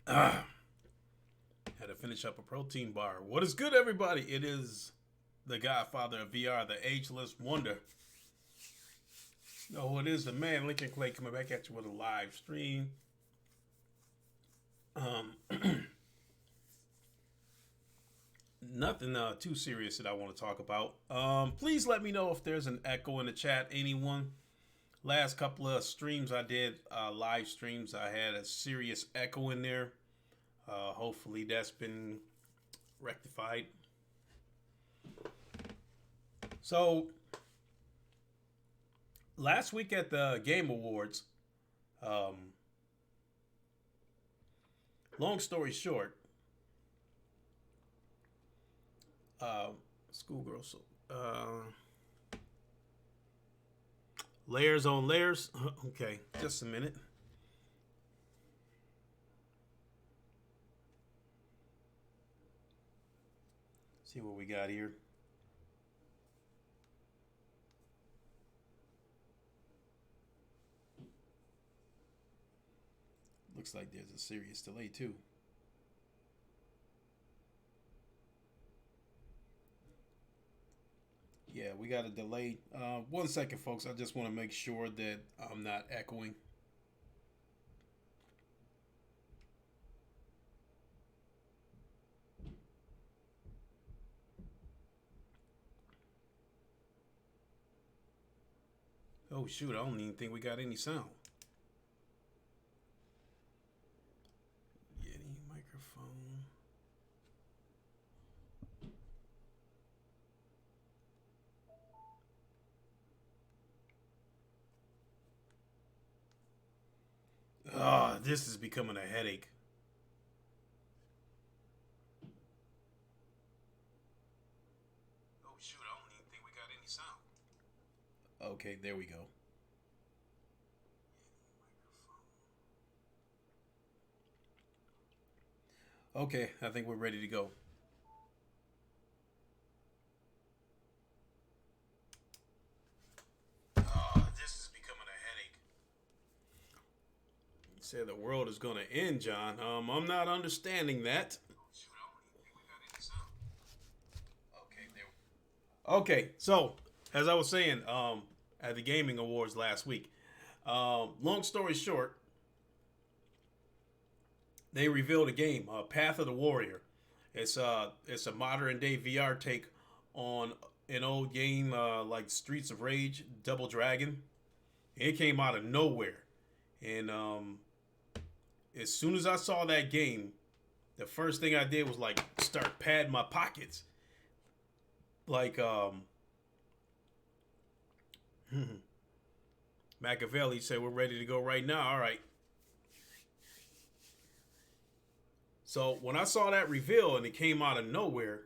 Ah, had to finish up a protein bar. What is good, everybody? It is the Godfather of VR, the Ageless Wonder. No, it is the man Lincoln Clay coming back at you with a live stream. Um, Nothing too serious that I want to talk about. Please let me know if there's an echo in the chat. Anyone? Last couple of streams I did, live streams, I had a serious echo in there. Hopefully that's been rectified. So last week at the Game Awards, um, long story short, uh, schoolgirl, so layers on layers. Okay, just a minute. See what we got here. Looks like there's a serious delay too. Yeah, we got a delay. 1 second, folks. I just want to make sure that I'm not echoing. Oh shoot! I don't even think we got any sound. Yeti microphone. Ah, this is becoming a headache. Oh shoot! I don't even think we got any sound. Okay, there we go. Okay, I think we're ready to go. Ah, this is becoming a headache. You said the world is going to end, John. I'm not understanding that. Okay, so as I was saying, at the gaming awards last week, long story short, they revealed a game, Path of the Warrior. It's a modern day VR take on an old game like Streets of Rage, Double Dragon. It came out of nowhere, and as soon as I saw that game, the first thing I did was like start padding my pockets. Like Machiavelli said, we're ready to go right now. All right. So when I saw that reveal and it came out of nowhere,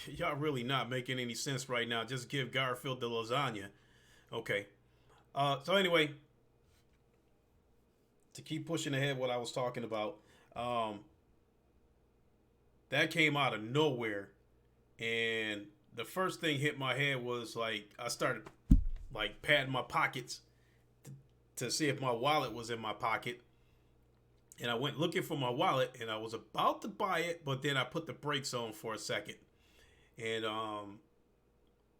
y'all really not making any sense right now. Just give Garfield the lasagna. Okay. So anyway, to keep pushing ahead what I was talking about, um, that came out of nowhere, and the first thing hit my head was like I started like patting my pockets to see if my wallet was in my pocket, and I went looking for my wallet, and I was about to buy it, but then I put the brakes on for a second, and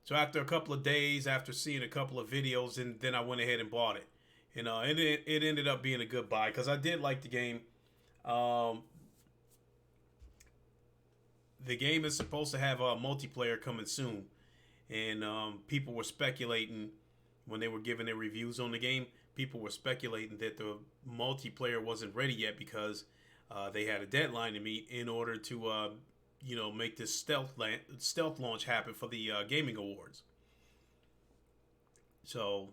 so after a couple of days, after seeing a couple of videos, and then I went ahead and bought it. And it ended up being a good buy because I did like the game. Um, the game is supposed to have a multiplayer coming soon, and people were speculating when they were giving their reviews on the game. People were speculating that the multiplayer wasn't ready yet because they had a deadline to meet in order to, make this stealth launch happen for the gaming awards. So,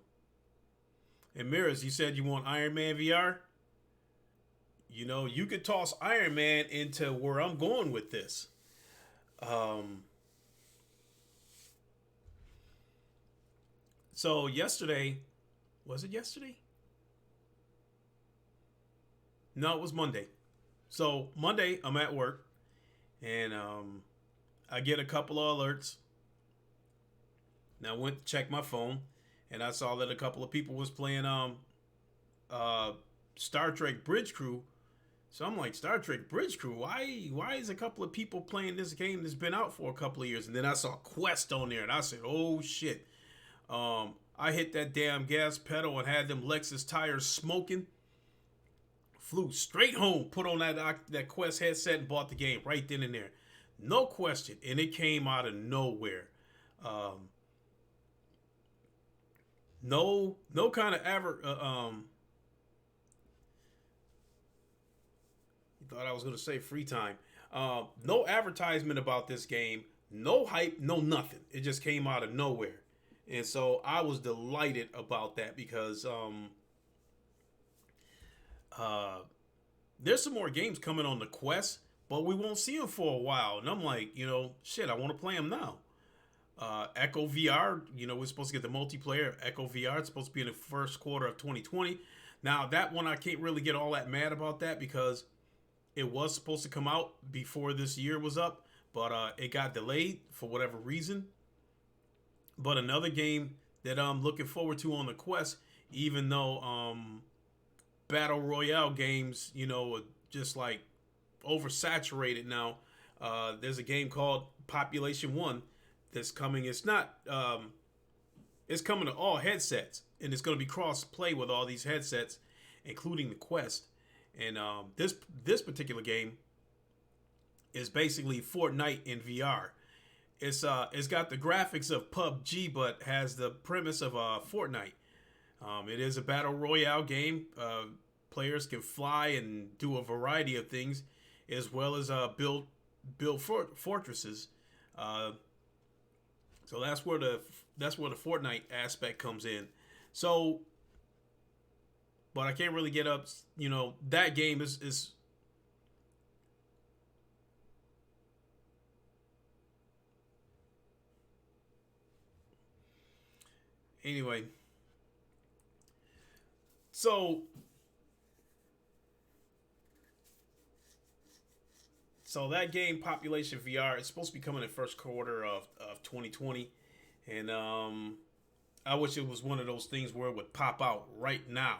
and Mirrors, you said you want Iron Man VR. You could toss Iron Man into where I'm going with this. Um, so yesterday, was it yesterday? No, it was Monday. So Monday, I'm at work, and I get a couple of alerts. And I went to check my phone, and I saw that a couple of people was playing uh, Star Trek Bridge Crew. So I'm like, Star Trek Bridge Crew. Why is a couple of people playing this game that's been out for a couple of years? And then I saw Quest on there, and I said, oh shit. I hit that damn gas pedal and had them Lexus tires smoking. Flew straight home, put on that Quest headset, and bought the game right then and there. No question, and it came out of nowhere. Um, no kind of you thought I was gonna say free time. No advertisement about this game, no hype, no nothing. It just came out of nowhere, and so I was delighted about that because uh, there's some more games coming on the Quest, but we won't see them for a while. And I'm like, shit, I want to play them now. Echo VR, we're supposed to get the multiplayer. Echo VR, it's supposed to be in the first quarter of 2020. Now, that one, I can't really get all that mad about that because it was supposed to come out before this year was up, but it got delayed for whatever reason. But another game that I'm looking forward to on the Quest, even though Battle Royale games, are just like oversaturated now. There's a game called Population One that's coming. It's not. It's coming to all headsets, and it's going to be cross play with all these headsets, including the Quest. And this particular game is basically Fortnite in VR. It's got the graphics of PUBG, but has the premise of Fortnite. It is a battle royale game. Players can fly and do a variety of things, as well as build fortresses. So that's where the Fortnite aspect comes in. So, but I can't really get up. That game is anyway. So that game, Population VR, is supposed to be coming in the first quarter of 2020, and I wish it was one of those things where it would pop out right now.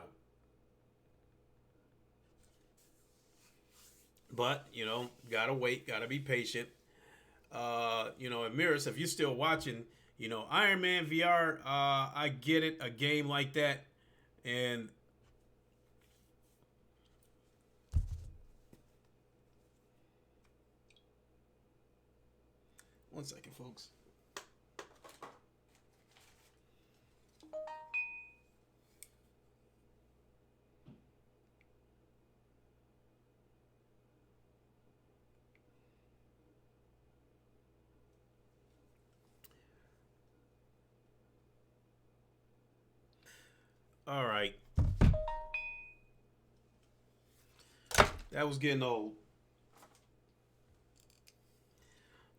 But gotta wait, gotta be patient. And Mirrors, if you're still watching, Iron Man VR, I get it, a game like that, and one second, folks. All right. That was getting old.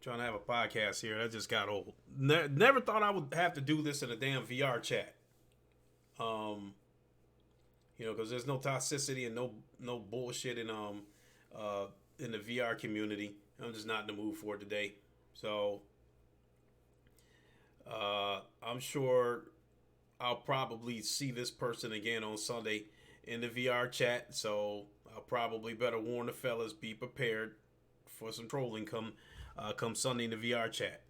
Trying to have a podcast here. That just got old. Never thought I would have to do this in a damn VR chat. Because there's no toxicity and no bullshit in the VR community. I'm just not in the mood for it today. So I'm sure I'll probably see this person again on Sunday in the VR chat. So I'll probably better warn the fellas, be prepared for some trolling come Sunday in the VR chat.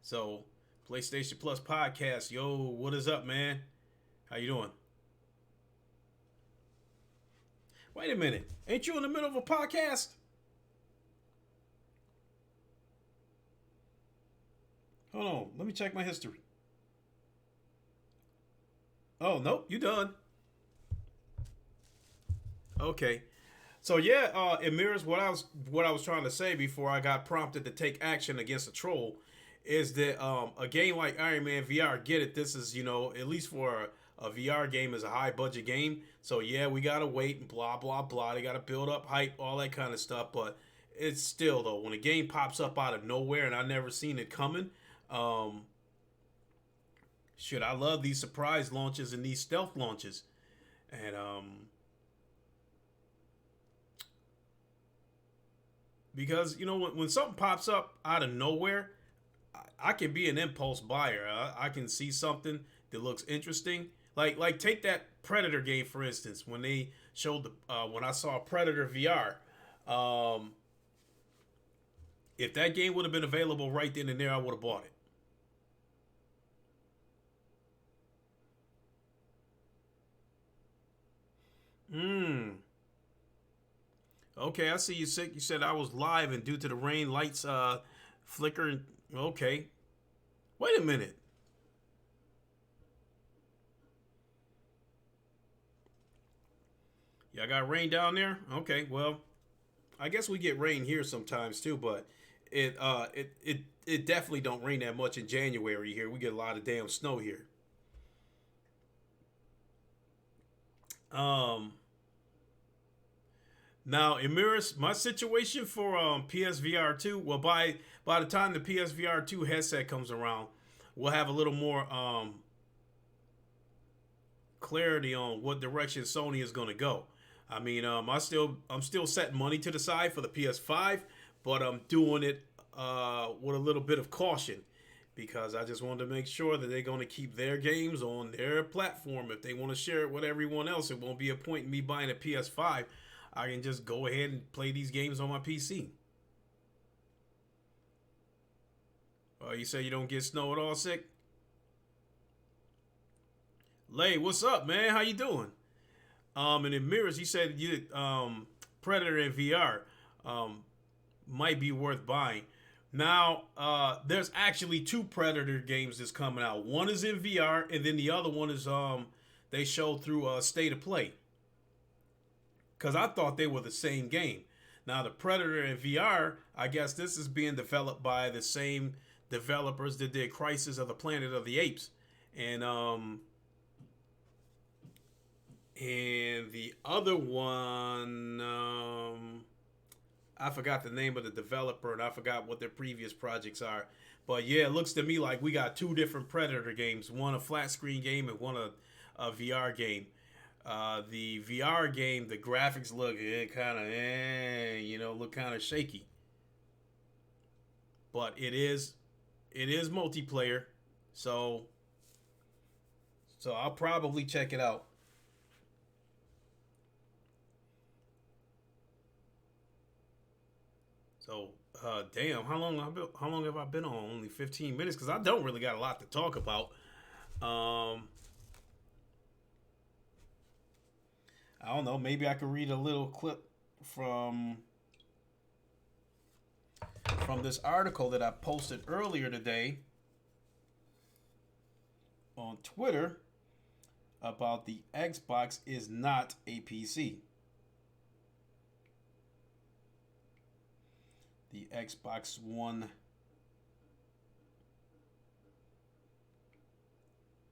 So PlayStation Plus podcast, yo, what is up, man? How you doing? Wait a minute, ain't you in the middle of a podcast? Hold on, let me check my history. Oh nope, you done. Okay. So yeah, it mirrors what I was trying to say before I got prompted to take action against a troll. Is that a game like Iron Man VR? Get it? This is at least for a VR game is a high budget game. So yeah, we gotta wait and blah blah blah. They gotta build up hype, all that kind of stuff. But it's still though when a game pops up out of nowhere and I never seen it coming. Um, Shit, I love these surprise launches and these stealth launches, and because when something pops up out of nowhere, I can be an impulse buyer. I can see something that looks interesting. Like take that Predator game for instance. When they showed the when I saw Predator VR, um, if that game would have been available right then and there, I would have bought it. Hmm. Okay, I see you sick. You said I was live and due to the rain, lights flicker. Okay. Wait a minute. Y'all got rain down there? Okay, well, I guess we get rain here sometimes too, but it definitely don't rain that much in January here. We get a lot of damn snow here. Um Now, Emiris, my situation for PSVR 2, well by the time the PSVR 2 headset comes around, we'll have a little more clarity on what direction Sony is going to go. I mean, I'm still setting money to the side for the PS5, but I'm doing it with a little bit of caution because I just wanted to make sure that they're going to keep their games on their platform. If they want to share it with everyone else, it won't be a point in me buying a PS5. I can just go ahead and play these games on my PC. You say you don't get snow at all, sick? Lay, what's up, man? How you doing? And in Mirrors, he said you Predator in VR might be worth buying. Now, there's actually two Predator games that's coming out. One is in VR, and then the other one is they showed through State of Play. Because I thought they were the same game. Now, the Predator in VR, I guess this is being developed by the same developers that did Crisis of the Planet of the Apes. And the other one, I forgot the name of the developer and I forgot what their previous projects are. But yeah, it looks to me like we got two different Predator games, one a flat screen game and one a VR game. The VR game, the graphics look kind of, look kind of shaky. But it is multiplayer, so I'll probably check it out. So, damn, how long have I been on? Only 15 minutes because I don't really got a lot to talk about. Um, I don't know. Maybe I could read a little clip from this article that I posted earlier today on Twitter about the Xbox is not a PC. The Xbox One,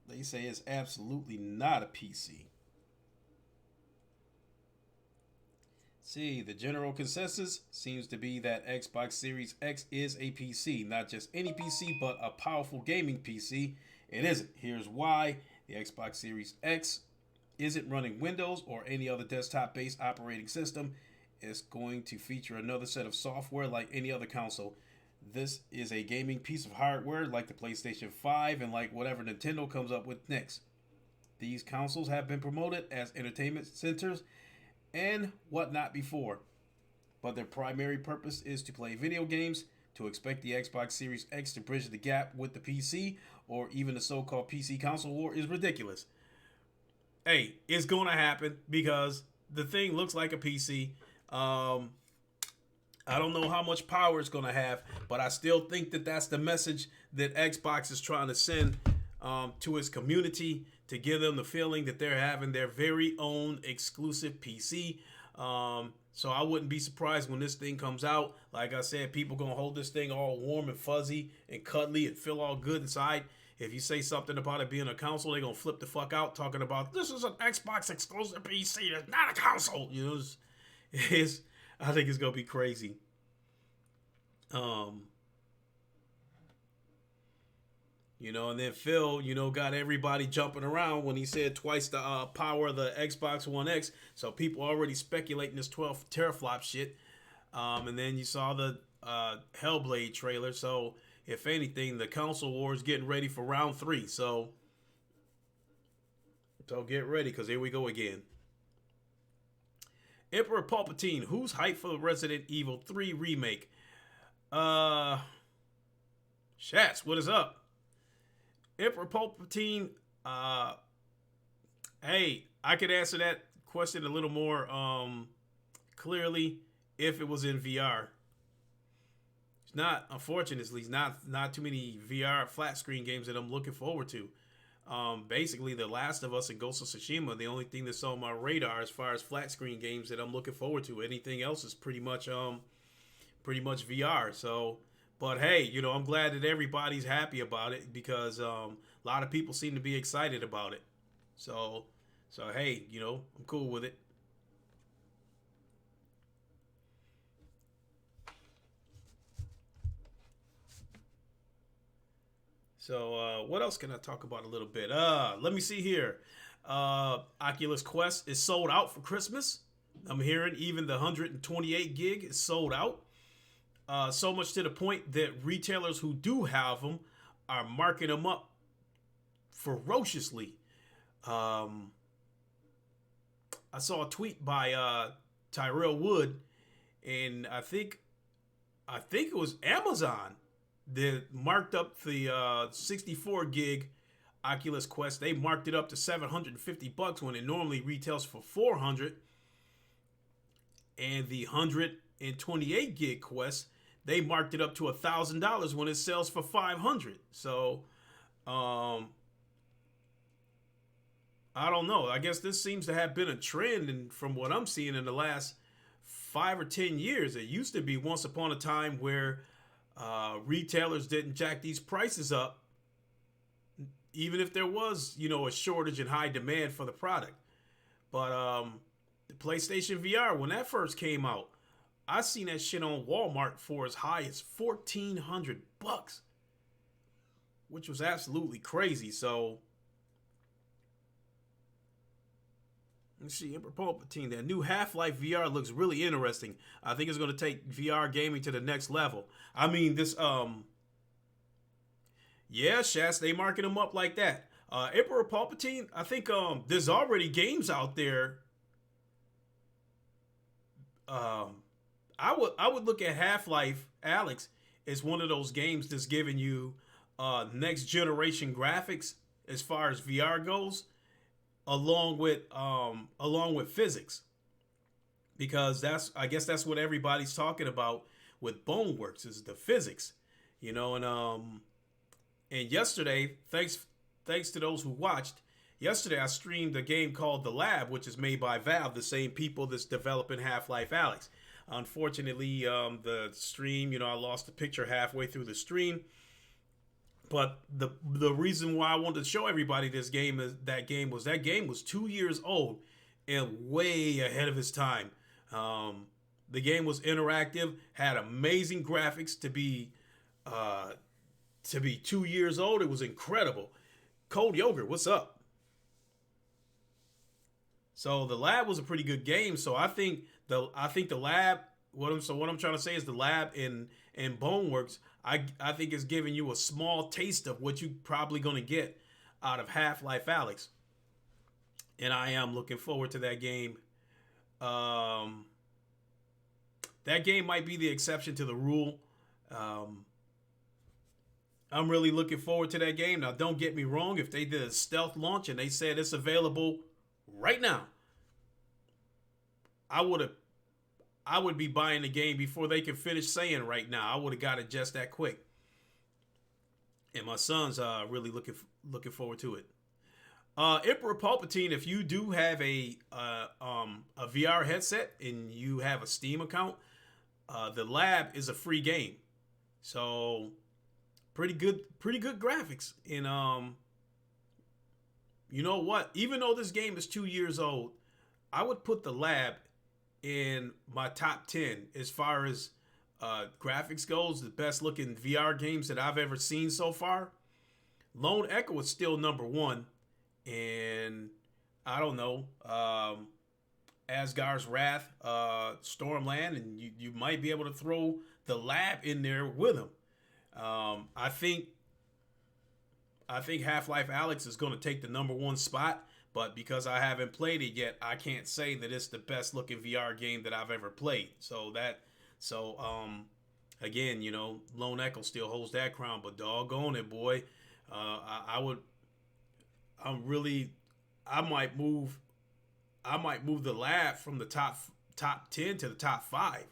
they say, is absolutely not a PC. See, the general consensus seems to be that Xbox Series X is a PC. Not just any PC, but a powerful gaming PC. It isn't. Here's why. The Xbox Series X isn't running Windows or any other desktop-based operating system. It's going to feature another set of software like any other console. This is a gaming piece of hardware like the PlayStation 5 and like whatever Nintendo comes up with next. These consoles have been promoted as entertainment centers and whatnot before, but their primary purpose is to play video games. To expect the Xbox Series X to bridge the gap with the PC or even the so-called PC console war is ridiculous. Hey, it's going to happen because the thing looks like a PC. I don't know how much power it's going to have, but I still think that that's the message that Xbox is trying to send to its community to give them the feeling that they're having their very own exclusive PC. So I wouldn't be surprised when this thing comes out. Like I said, people going to hold this thing all warm and fuzzy and cuddly and feel all good inside. If you say something about it being a console, they're going to flip the fuck out talking about this is an Xbox exclusive PC. It's not a console. It's I think it's gonna be crazy. Um, and then Phil, got everybody jumping around when he said twice the power of the Xbox One X. So people already speculating this 12 teraflop shit. And then you saw the Hellblade trailer. So if anything, the console war is getting ready for round 3. So get ready, because here we go again. Emperor Palpatine, who's hyped for the Resident Evil 3 remake? Shats, what is up? Emperor Palpatine, hey, I could answer that question a little more clearly if it was in VR. It's not, unfortunately, not too many VR flat screen games that I'm looking forward to. Basically, The Last of Us and Ghost of Tsushima, the only thing that's on my radar as far as flat screen games that I'm looking forward to. Anything else is pretty much VR. So, but hey, you know, I'm glad that everybody's happy about it, because a lot of people seem to be excited about it. So hey, you know, I'm cool with it. So what else can I talk about a little bit? Let me see here. Oculus Quest is sold out for Christmas. I'm hearing even the 128 gig is sold out. So much to the point that retailers who do have them are marking them up ferociously. I saw a tweet by Tyrell Wood, and I think it was Amazon that marked up the 64 gig Oculus Quest. They marked it up to $750 when it normally retails for $400. And the 128 gig Quest, they marked it up to $1,000 when it sells for $500. So, I don't know. I guess this seems to have been a trend, and from what I'm seeing in the last 5 or 10 years, it used to be once upon a time where retailers didn't jack these prices up, even if there was, you know, a shortage and high demand for the product. But the PlayStation VR, when that first came out, I seen that shit on Walmart for as high as $1,400, which was absolutely crazy. So let's see, Emperor Palpatine. That new Half-Life VR looks really interesting. I think it's going to take VR gaming to the next level. I mean, this, yeah, Shaz, they marking them up like that. Emperor Palpatine, I think there's already games out there. I would look at Half-Life, Alex, as one of those games that's giving you next generation graphics as far as VR goes, along with physics, because I guess that's what everybody's talking about with Boneworks is the physics, you know. And yesterday, thanks to those who watched, yesterday I streamed a game called The Lab, which is made by Valve, the same people that's developing Half-Life Alyx. Unfortunately, the stream, you know, I lost the picture halfway through the stream. But the reason why I wanted to show everybody this game is that game was 2 years old and way ahead of its time. The game was interactive, had amazing graphics to be 2 years old. It was incredible. Cold Yogurt, what's up? So The Lab was a pretty good game. So I think the Lab. What I'm trying to say is The Lab and Boneworks, I think is giving you a small taste of what you're probably going to get out of Half-Life Alyx. And I am looking forward to that game. That game might be the exception to the rule. I'm really looking forward to that game. Now, don't get me wrong. If they did a stealth launch and they said it's available right now, I would be buying the game before they can finish saying right now. I would have got it just that quick. And my son's really looking forward to it. Emperor Palpatine, if you do have a VR headset and you have a Steam account, The Lab is a free game. So pretty good graphics. And you know what? Even though this game is 2 years old, I would put The Lab in my top 10 as far as graphics goes. The best looking VR games that I've ever seen so far. Lone Echo is still number 1. And I don't know, Asgard's Wrath, Stormland, and you might be able to throw The Lab in there with them. I think Half-Life Alex is going to take the number one spot, but because I haven't played it yet, I can't say that it's the best looking VR game that I've ever played. Again, Lone Echo still holds that crown, but doggone it, boy, I would, I'm really, I might move, the lab from the top 10 to the top 5.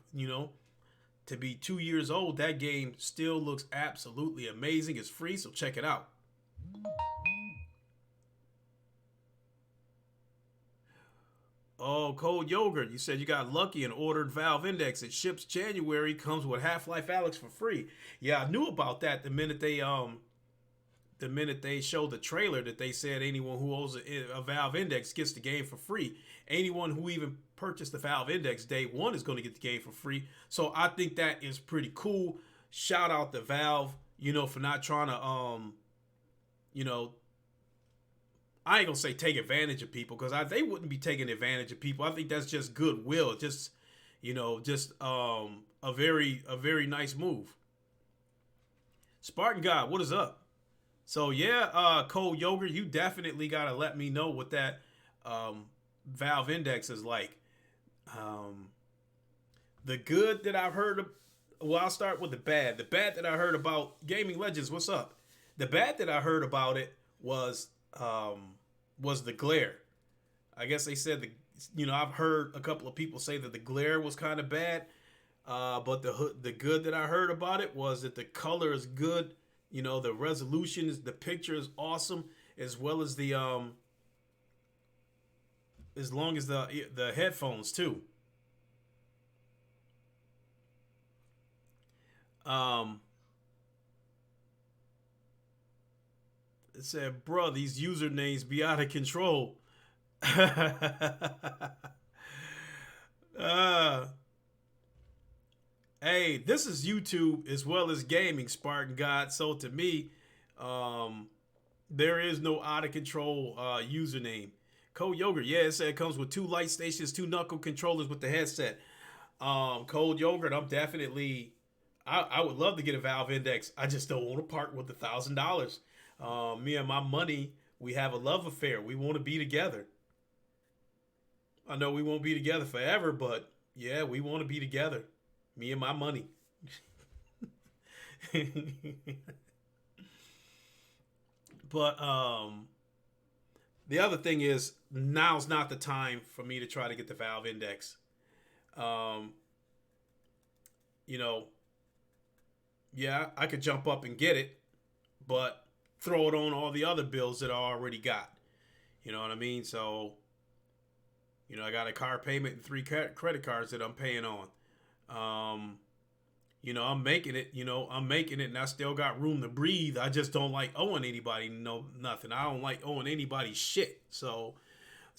To be 2 years old, that game still looks absolutely amazing. It's free, so check it out. Oh, Cold Yogurt, you said you got lucky and ordered Valve Index. It ships January, comes with Half-Life Alex for free. Yeah, I knew about that the minute they showed the trailer, that they said anyone who owns a Valve Index gets the game for free. Anyone who even purchased the Valve Index day one is going to get the game for free. So I think that is pretty cool. Shout out to Valve, for not trying to, you know, I ain't gonna say take advantage of people, because they wouldn't be taking advantage of people. I think that's just goodwill, a very nice move. Spartan God, what is up? So yeah, Cold Yogurt, you definitely gotta let me know what that Valve Index is like. Um, the good that I've heard of, well, I'll start with the bad. The bad that I heard about Gaming Legends, what's up? The bad that I heard about it was the glare. I guess they said I've heard a couple of people say that the glare was kind of bad. But the good that I heard about it was that the color is good. The resolution is, the picture is awesome, as well as as long as the headphones too. Um, it said, "Bruh, these usernames be out of control." uh, Hey, this is YouTube as well as gaming, Spartan God. So to me, um, there is no out of control username. Cold Yogurt, yeah, it said it comes with two light stations, two knuckle controllers with the headset. Cold Yogurt, I would love to get a Valve Index. I just don't want to part with $1,000. Me and my money, we have a love affair. We want to be together. I know we won't be together forever, but yeah, we want to be together. Me and my money. But the other thing is, now's not the time for me to try to get the Valve Index. Um, you know, yeah, I could jump up and get it, but throw it on all the other bills that I already got. You know what I mean? So, I got a car payment and three credit cards that I'm paying on. Um, I'm making it. I'm making it, and I still got room to breathe. I just don't like owing anybody nothing. I don't like owing anybody shit. So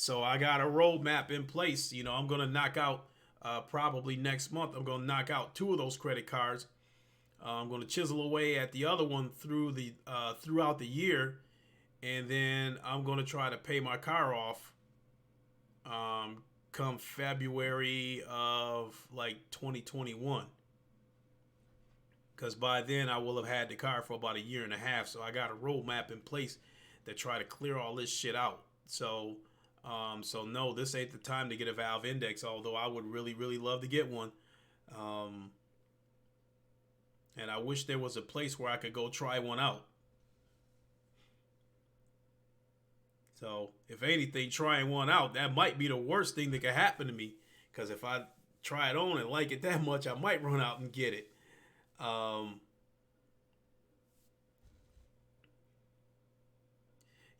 I got a roadmap in place. I'm gonna knock out probably next month. I'm gonna knock out two of those credit cards. I'm gonna chisel away at the other one throughout the year, and then I'm gonna try to pay my car off. Come February of like 2021, because by then I will have had the car for about a year and a half. So I got a roadmap in place to try to clear all this shit out. So no, this ain't the time to get a Valve Index, although I would really, really love to get one. Um, and I wish there was a place where I could go try one out. So if anything, trying one out, that might be the worst thing that could happen to me. Because if I try it on and like it that much, I might run out and get it. Um,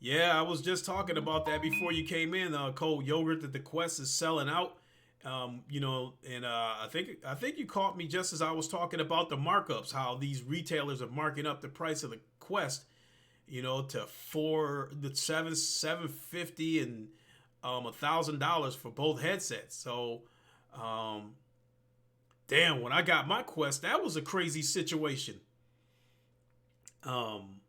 yeah, I was just talking about that before you came in, Cold Yogurt, that the Quest is selling out. And I think you caught me just as I was talking about the markups, how these retailers are marking up the price of the Quest, to $750 and $1,000 for both headsets. So, um, damn, when I got my Quest, that was a crazy situation. Um,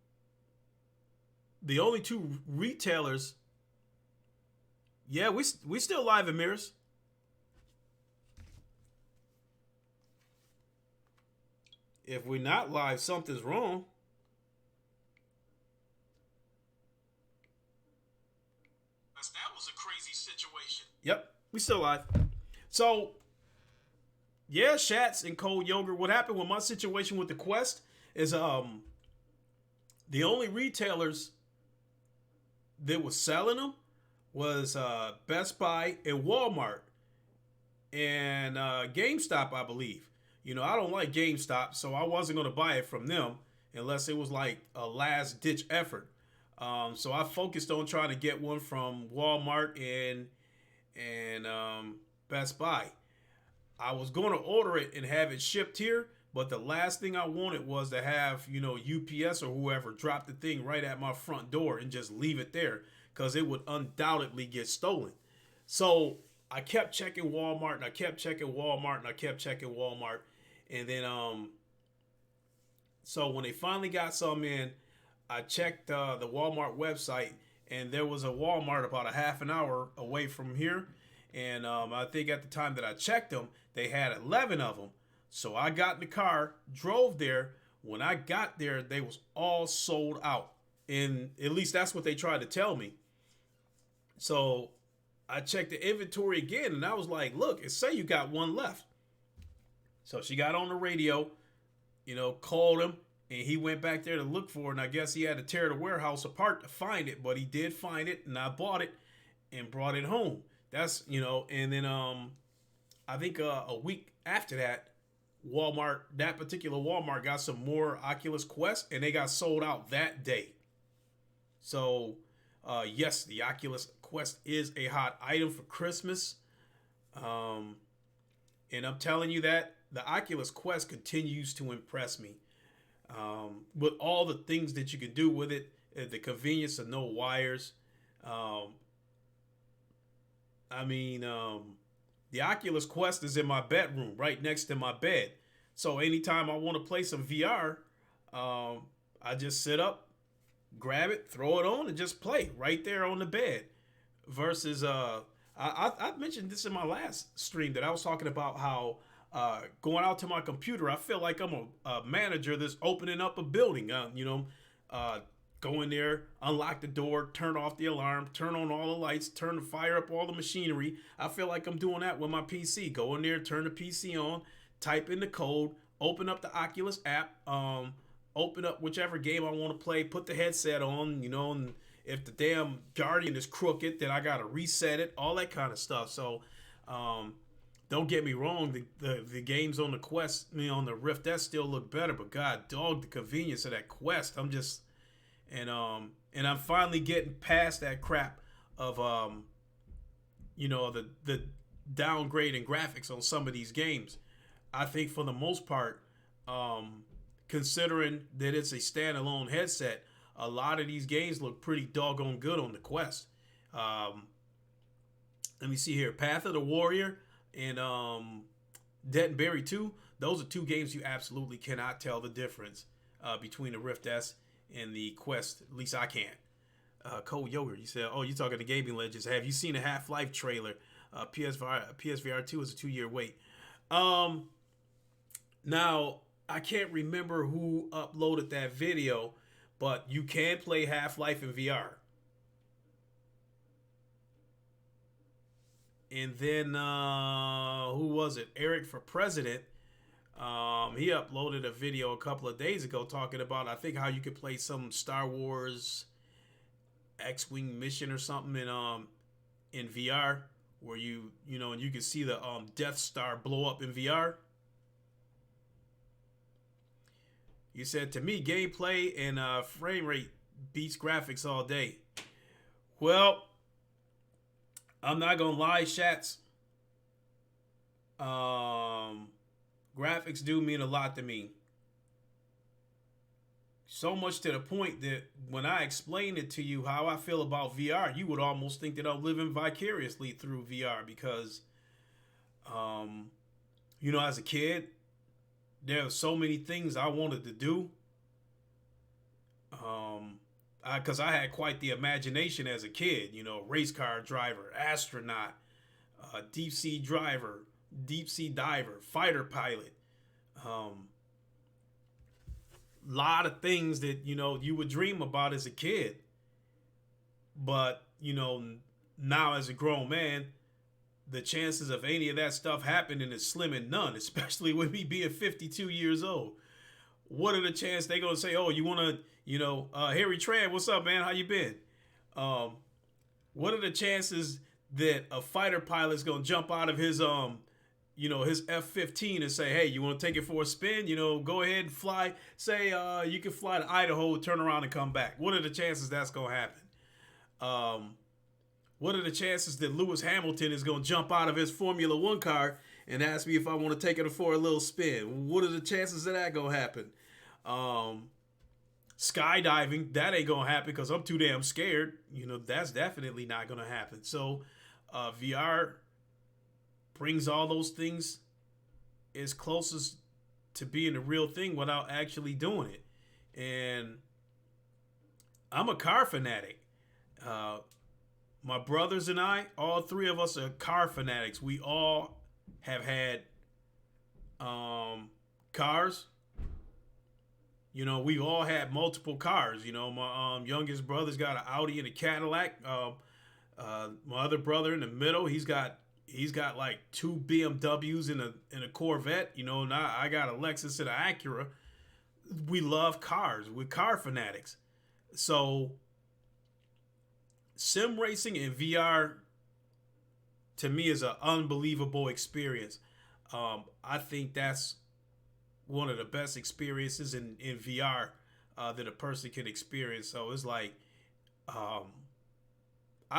the only two retailers, yeah, we still live in mirrors. If we're not live, something's wrong. That was a crazy situation. Yep, we still live. So, yeah, Shats and Cold Yogurt. What happened with my situation with the Quest is the only retailers that was selling them was Best Buy and Walmart and GameStop, I believe. You know, I don't like GameStop, so I wasn't going to buy it from them unless it was like a last ditch effort. So I focused on trying to get one from Walmart and Best Buy. I was going to order it and have it shipped here, but the last thing I wanted was to have, you know, UPS or whoever drop the thing right at my front door and just leave it there because it would undoubtedly get stolen. So I kept checking Walmart and I kept checking Walmart and I kept checking Walmart. And then, so when they finally got some in, I checked the Walmart website and there was a Walmart about a half an hour away from here. And I think at the time that I checked them, they had 11 of them. So I got in the car, drove there. When I got there, they was all sold out. And at least that's what they tried to tell me. So I checked the inventory again and I was like, look, it say you got one left. So she got on the radio, you know, called him and he went back there to look for it. And I guess he had to tear the warehouse apart to find it, but he did find it and I bought it and brought it home. That's, you know, and then I think a week after that, Walmart, that particular Walmart got some more Oculus Quest and they got sold out that day. So, yes, the Oculus Quest is a hot item for Christmas. And I'm telling you that the Oculus Quest continues to impress me. With all the things that you can do with it, the convenience of no wires. The Oculus Quest is in my bedroom, right next to my bed. So anytime I want to play some VR, I just sit up, grab it, throw it on, and just play right there on the bed. Versus, I mentioned this in my last stream that I was talking about how going out to my computer, I feel like I'm a manager that's opening up a building. Go in there, unlock the door, turn off the alarm, turn on all the lights, fire up all the machinery. I feel like I'm doing that with my PC. Go in there, turn the PC on, type in the code, open up the Oculus app, open up whichever game I want to play, put the headset on, you know, and if the damn Guardian is crooked, then I got to reset it, all that kind of stuff. So, don't get me wrong, the games on the Quest, on the Rift, that still look better, but god dog, the convenience of that Quest, and I'm finally getting past that crap of the downgrade in graphics on some of these games. I think for the most part, considering that it's a standalone headset, a lot of these games look pretty doggone good on the Quest. Let me see here, Path of the Warrior and Dead and Buried 2. Those are two games you absolutely cannot tell the difference between the Rift S and the Quest. At least I can't. Cold Yogurt, you said, oh, you're talking to Gaming Legends. Have you seen a Half-Life trailer? PSVR 2 is a 2-year wait. Now, I can't remember who uploaded that video, but you can play Half-Life in VR. And then, who was it? Eric for President. He uploaded a video a couple of days ago talking about, I think, how you could play some Star Wars X-Wing mission or something in VR, where and you can see the Death Star blow up in VR. You said, to me, gameplay and frame rate beats graphics all day. Well, I'm not gonna lie, Shats. Graphics do mean a lot to me. So much to the point that when I explain it to you how I feel about VR, you would almost think that I'm living vicariously through VR because, as a kid, there are so many things I wanted to do. Because I had quite the imagination as a kid, race car driver, astronaut, deep sea diver, fighter pilot. lot of things that you would dream about as a kid. But now as a grown man, the chances of any of that stuff happening is slim and none, especially with me being 52 years old. What are the chances they gonna say, "Oh, you wanna, Harry Tran, what's up, man? How you been?" What are the chances that a fighter pilot's gonna jump out of his F-15 and say, "Hey, you want to take it for a spin? Go ahead and fly. Say, you can fly to Idaho, turn around and come back." What are the chances that's gonna happen? What are the chances that Lewis Hamilton is going to jump out of his Formula One car and ask me if I want to take it for a little spin? What are the chances of that going to happen? Skydiving, that ain't going to happen because I'm too damn scared. That's definitely not going to happen. So VR brings all those things as close as to being the real thing without actually doing it. And I'm a car fanatic. My brothers and I, all three of us are car fanatics. We all have had cars. We all had multiple cars. My youngest brother's got an Audi and a Cadillac. My other brother in the middle, he's got like two BMWs and a Corvette. Now I got a Lexus and an Acura. We love cars. We're car fanatics. So sim racing in VR to me is an unbelievable experience. I think that's one of the best experiences in VR that a person can experience. So it's like, I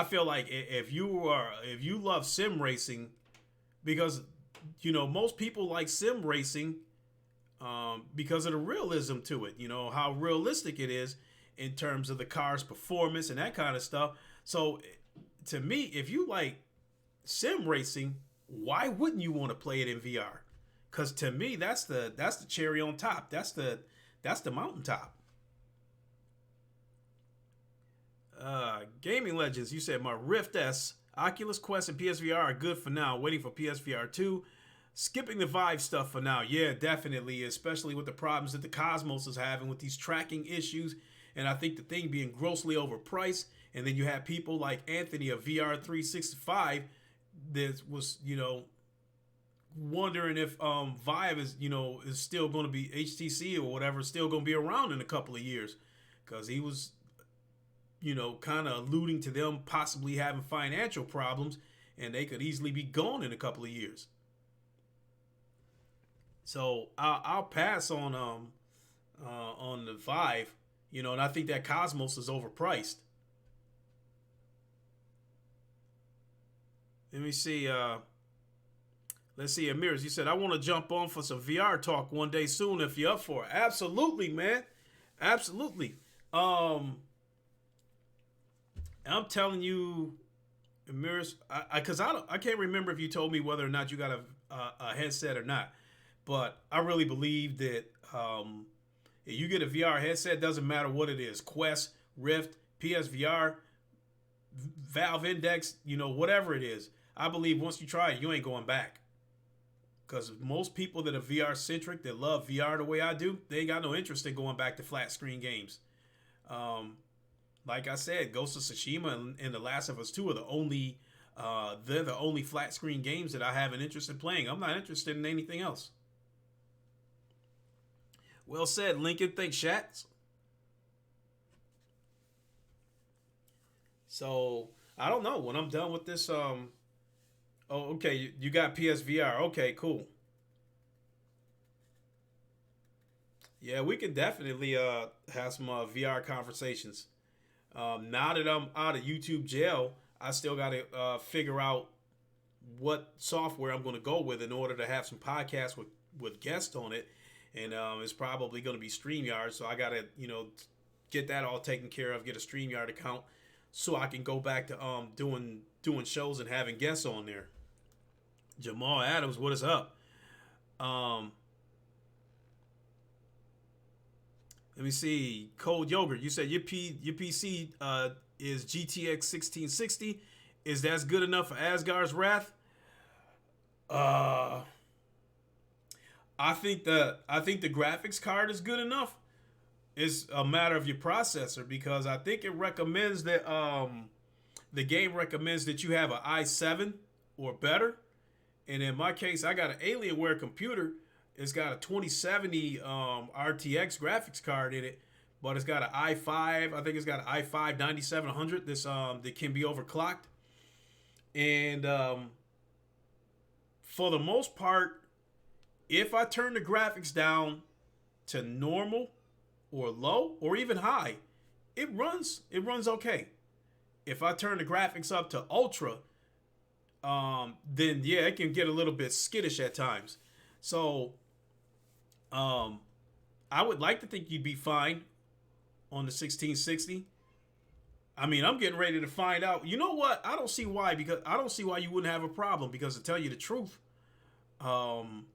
feel like if you love sim racing, because most people like sim racing because of the realism to it. How realistic it is in terms of the car's performance and that kind of stuff. So to me, if you like sim racing, why wouldn't you want to play it in VR? Because to me, that's the cherry on top. That's the mountaintop. Gaming Legends, you said my Rift S, Oculus Quest, and PSVR are good for now. Waiting for PSVR 2. Skipping the Vive stuff for now. Yeah, definitely, especially with the problems that the Cosmos is having with these tracking issues. And I think the thing being grossly overpriced. And then you have people like Anthony of VR 365 that was, wondering if Vive is, is still going to be HTC or whatever, still going to be around in a couple of years. Because he was, kind of alluding to them possibly having financial problems and they could easily be gone in a couple of years. So I'll pass on the Vive, and I think that Cosmos is overpriced. Let me see. Let's see. Amirs, you said, I want to jump on for some VR talk one day soon if you're up for it. Absolutely, man. Absolutely. I'm telling you, Amirs, because I can't remember if you told me whether or not you got a headset or not. But I really believe that if you get a VR headset, doesn't matter what it is. Quest, Rift, PSVR, Valve Index, whatever it is. I believe once you try it, you ain't going back. Because most people that are VR centric, that love VR the way I do, they ain't got no interest in going back to flat screen games. Like I said, Ghost of Tsushima and The Last of Us 2 are they're the only flat screen games that I have an interest in playing. I'm not interested in anything else. Well said, Lincoln. Thanks, Shats. So I don't know when I'm done with this. Oh, okay. You got PSVR. Okay, cool. Yeah, we can definitely have some VR conversations. Now that I'm out of YouTube jail, I still got to figure out what software I'm going to go with in order to have some podcasts with guests on it. And it's probably going to be StreamYard. So I got to, get that all taken care of, get a StreamYard account so I can go back to doing shows and having guests on there. Jamal Adams, what is up? Let me see. Cold Yogurt, you said your PC is GTX 1660. Is that good enough for Asgard's Wrath? I think the graphics card is good enough. It's a matter of your processor because I think it recommends that the game recommends that you have an i7 or better. And in my case, I got an Alienware computer. It's got a 2070 RTX graphics card in it, but it's got an i5. I think it's got an i5 9700. This that can be overclocked. And for the most part, if I turn the graphics down to normal or low or even high, it runs okay. If I turn the graphics up to ultra, then yeah, it can get a little bit skittish at times. So um, I would like to think you'd be fine on the 1660. I mean, I'm getting ready to find out. You know what? I don't see why because I don't see why you wouldn't have a problem because to tell you the truth, um,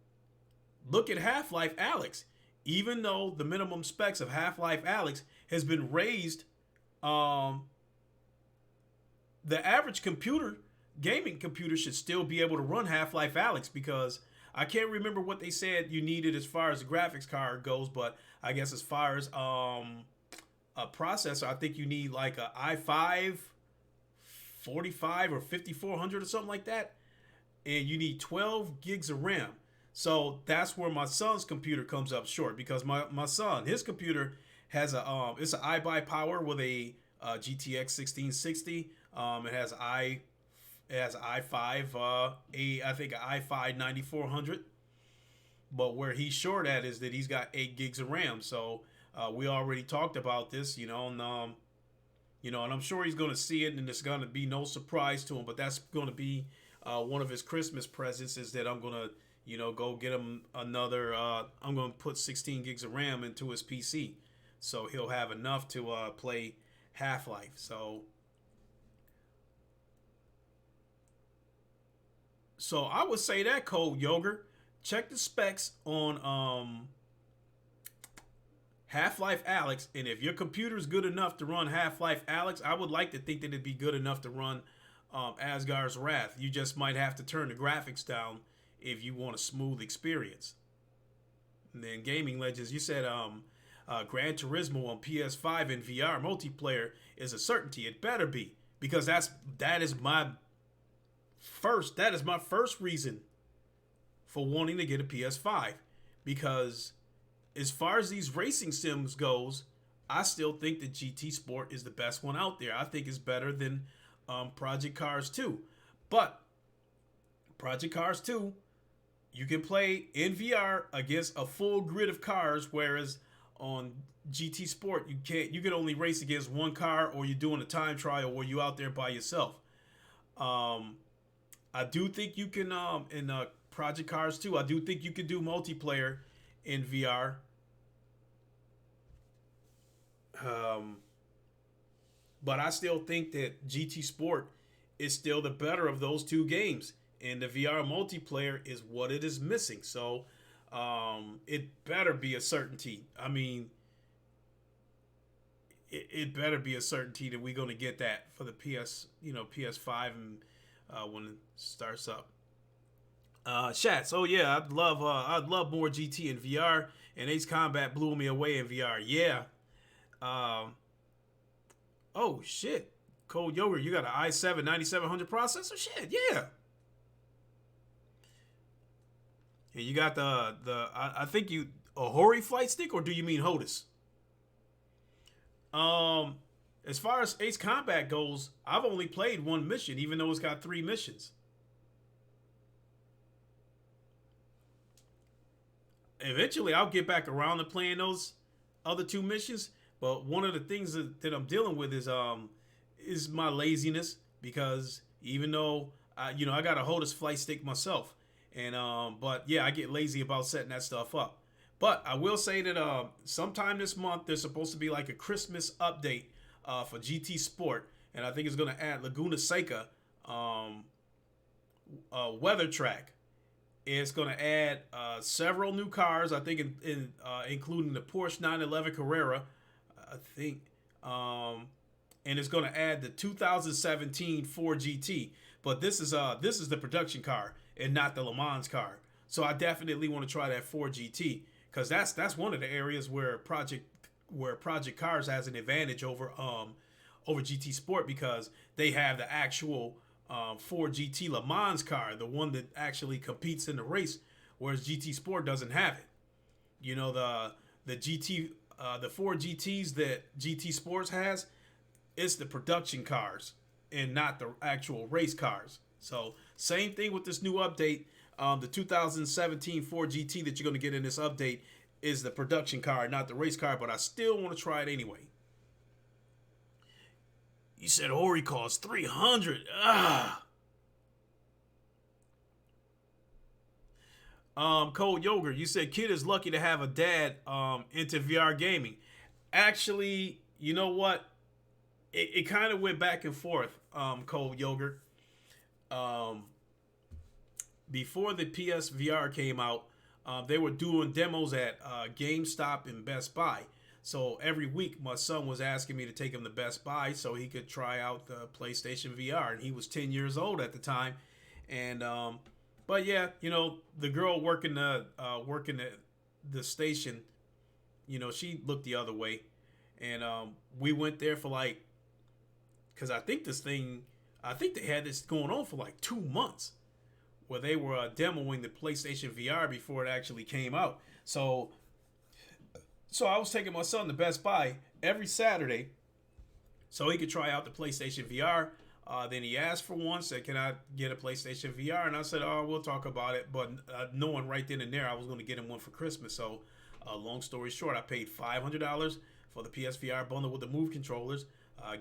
look at Half-Life Alex. Even though the minimum specs of Half-Life Alex has been raised, um, the average gaming computer should still be able to run Half-Life Alex because I can't remember what they said you needed as far as the graphics card goes, but I guess as far as a processor, I think you need like a i5 45 or 5400 or something like that, and you need 12 gigs of RAM. So that's where my son's computer comes up short because my son, his computer has it's an iBuyPower with a GTX 1660. It has i5 I think an i5 9400. But where he's short at is that he's got 8 gigs of RAM. So we already talked about this, and I'm sure he's going to see it, and it's going to be no surprise to him. But that's going to be one of his Christmas presents is that I'm going to go get him another. I'm going to put 16 gigs of RAM into his PC, so he'll have enough to play Half-Life. So I would say that Code Yogurt, check the specs on Half-Life Alex, and if your computer's good enough to run Half-Life Alex, I would like to think that it'd be good enough to run Asgard's Wrath. You just might have to turn the graphics down if you want a smooth experience. And then Gaming Legends, you said Gran Turismo on PS5 and VR multiplayer is a certainty. It better be because that is my first reason for wanting to get a PS5 because as far as these racing sims goes, I still think that GT Sport is the best one out there. I think it's better than Project Cars 2. But Project Cars 2, you can play in VR against a full grid of cars, whereas on GT Sport you can't. You can only race against one car, or you're doing a time trial, or you out there by yourself. I do think you can in Project Cars 2. I do think you can do multiplayer in VR. But I still think that GT Sport is still the better of those two games, and the VR multiplayer is what it is missing. So it better be a certainty. I mean, it better be a certainty that we're going to get that for the PS5 and when it starts up. Chat. So yeah, I'd love more GT in VR, and Ace Combat blew me away in VR. Yeah. Oh shit, Cold Yogurt, you got an i7 9700 processor? Shit, yeah. And you got I think you a Hori flight stick, or do you mean HOTAS? As far as Ace Combat goes, I've only played one mission, even though it's got 3 missions. Eventually, I'll get back around to playing those other 2 missions. But one of the things that I'm dealing with is my laziness, because even though I got a HOTAS flight stick myself, and but yeah, I get lazy about setting that stuff up. But I will say that sometime this month there's supposed to be like a Christmas update for GT Sport, and I think it's going to add Laguna Seca weather track. It's going to add several new cars, I think, including the Porsche 911 Carrera, I think, and it's going to add the 2017 Ford GT. But this is the production car and not the Le Mans car. So I definitely want to try that Ford GT, because that's one of the areas where Project where Project Cars has an advantage over GT Sport because they have the actual Ford GT Le Mans car, the one that actually competes in the race, whereas GT Sport doesn't have it. You know, the Ford GTs that GT Sports has, it's the production cars and not the actual race cars. So same thing with this new update. The 2017 Ford GT that you're going to get in this update is the production car, not the race car, but I still want to try it anyway. You said Ori costs 300. Ah. Cold Yogurt, you said kid is lucky to have a dad into VR gaming. Actually, you know what? It kind of went back and forth, Cold Yogurt. Before the PSVR came out, they were doing demos at GameStop and Best Buy. So every week, my son was asking me to take him to Best Buy so he could try out the PlayStation VR. And he was 10 years old at the time. And but yeah, you know, the girl working the station, you know, she looked the other way, and we went there for like, because I think they had this going on for like 2 months, where they were demoing the PlayStation VR before it actually came out. So I was taking my son to Best Buy every Saturday so he could try out the PlayStation VR. Then he asked for one, said, "Can I get a PlayStation VR?" And I said, "Oh, we'll talk about it." But knowing right then and there I was going to get him one for Christmas. So long story short, I paid $500 for the PSVR bundle with the Move controllers.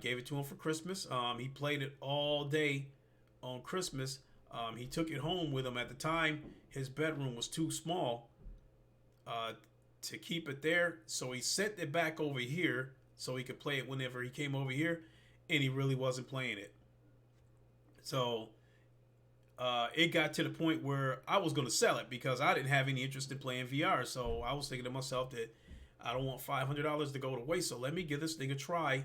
Gave it to him for Christmas. He played it all day on Christmas. He took it home with him. At the time, his bedroom was too small to keep it there. So he sent it back over here so he could play it whenever he came over here. And he really wasn't playing it. So it got to the point where I was going to sell it because I didn't have any interest in playing VR. So I was thinking to myself that I don't want $500 to go to waste. So let me give this thing a try,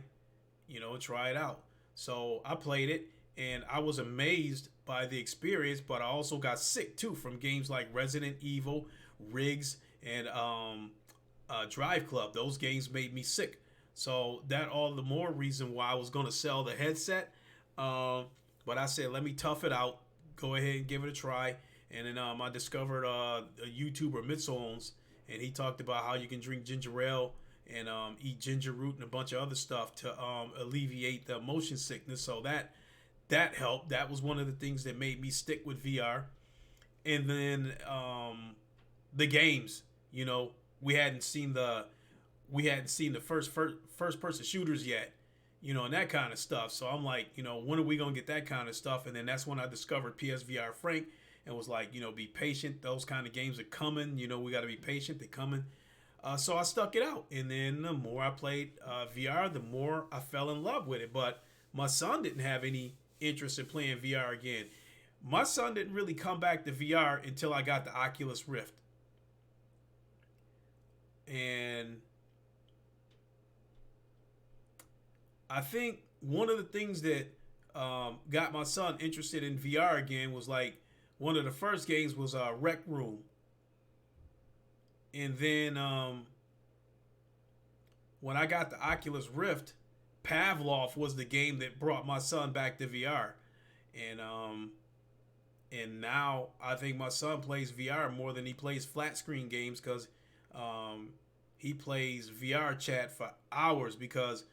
you know, and try it out. So I played it and I was amazed by the experience, but I also got sick too from games like Resident Evil, Riggs, and Drive Club. Those games made me sick. So that all the more reason why I was going to sell the headset. But I said, let me tough it out. Go ahead and give it a try. And then I discovered a YouTuber, Mitzones, and he talked about how you can drink ginger ale and eat ginger root and a bunch of other stuff to alleviate the motion sickness. So that helped. That was one of the things that made me stick with VR. And then the games, you know, we hadn't seen the first person shooters yet. You know, and that kind of stuff. So I'm like, you know, when are we going to get that kind of stuff? And then that's when I discovered PSVR Frank and was like, you know, be patient. Those kind of games are coming. You know, we got to be patient. They're coming. So I stuck it out. And then the more I played VR, the more I fell in love with it. But my son didn't have any interest in playing VR again. My son didn't really come back to VR until I got the Oculus Rift. And I think one of the things that got my son interested in VR again was like one of the first games was Rec Room. And then when I got the Oculus Rift, Pavlov was the game that brought my son back to VR. And now I think my son plays VR more than he plays flat screen games because he plays VR chat for hours because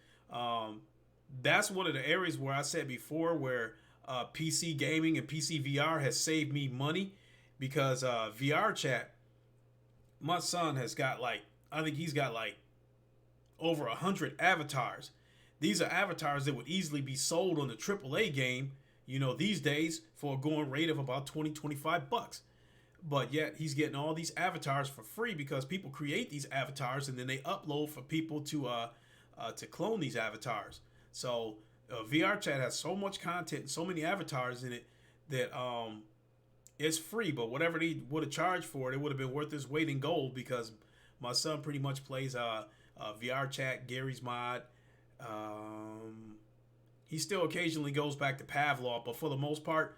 that's one of the areas where I said before where PC gaming and PC VR has saved me money because VR chat, my son has got like, I think he's got like over 100 avatars. These are avatars that would easily be sold on the AAA game, you know, these days for a going rate of about 20, 25 bucks. But yet he's getting all these avatars for free because people create these avatars and then they upload for people to clone these avatars. So VR chat has so much content and so many avatars in it that it's free. But whatever they would have charged for it, it would have been worth its weight in gold because my son pretty much plays VR chat, Gary's Mod. He still occasionally goes back to Pavlov, but for the most part,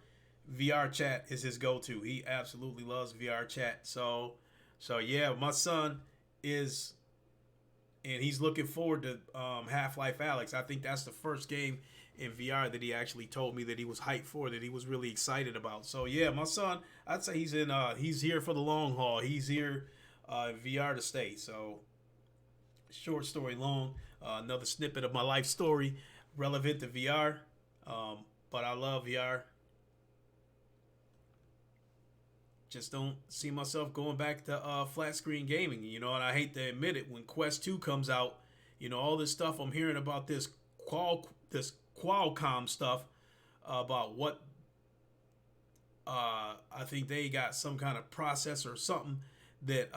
VR chat is his go-to. He absolutely loves VR chat. So yeah, my son is and he's looking forward to Half-Life Alex. I think that's the first game in VR that he actually told me that he was hyped for, that he was really excited about. So yeah, my son, I'd say he's here for the long haul. He's here in VR to stay. So short story long, another snippet of my life story relevant to VR. But I love VR. Just don't see myself going back to flat screen gaming, and I hate to admit it. When Quest 2 comes out, all this stuff I'm hearing about this Qualcomm stuff about what I think they got some kind of processor or something that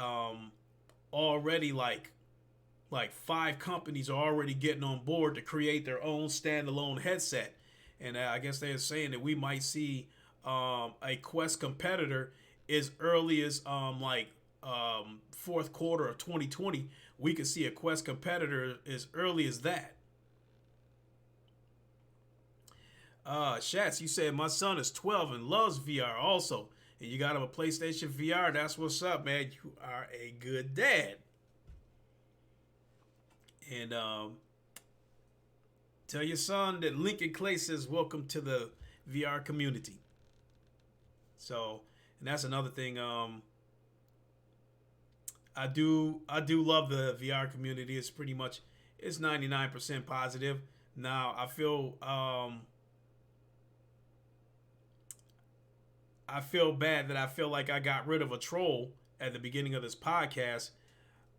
already like 5 companies are already getting on board to create their own standalone headset, and I guess they're saying that we might see a Quest competitor as early as fourth quarter of 2020. We could see a Quest competitor as early as that. Shats, you said my son is 12 and loves VR also, and you got him a PlayStation VR. That's what's up, man. You are a good dad. And tell your son that Lincoln Clay says welcome to the VR community. So, and that's another thing. I do love the VR community. It's 99% positive. Now I feel bad that I feel like I got rid of a troll at the beginning of this podcast.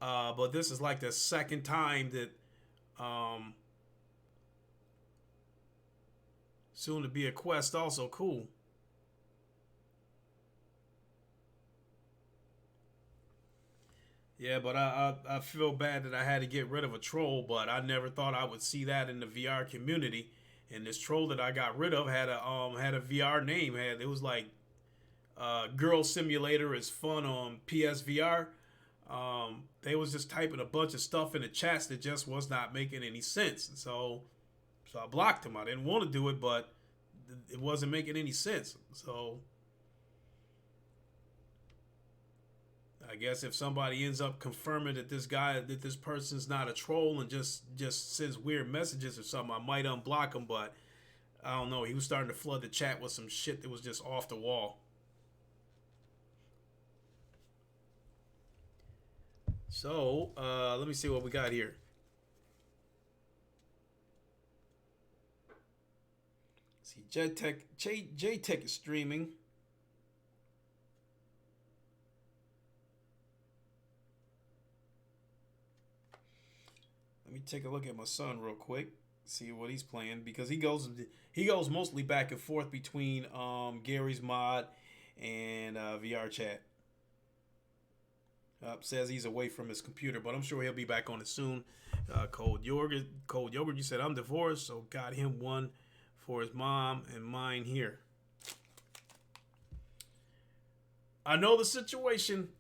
But this is like the second time that soon to be a Quest also cool. Yeah, but I feel bad that I had to get rid of a troll, but I never thought I would see that in the VR community. And this troll that I got rid of had a VR name. It was like Girl Simulator is fun on PSVR. They was just typing a bunch of stuff in the chats that just was not making any sense. So I blocked him. I didn't want to do it, but it wasn't making any sense. So I guess if somebody ends up confirming that this person's not a troll and just sends weird messages or something, I might unblock him. But I don't know. He was starting to flood the chat with some shit that was just off the wall. So let me see what we got here. See, JTech is streaming. Let me take a look at my son real quick, see what he's playing, because he goes mostly back and forth between Gary's mod and VR chat. Says he's away from his computer, but I'm sure he'll be back on it soon. Cold Yogurt, you said I'm divorced, so got him one for his mom and mine here. I know the situation,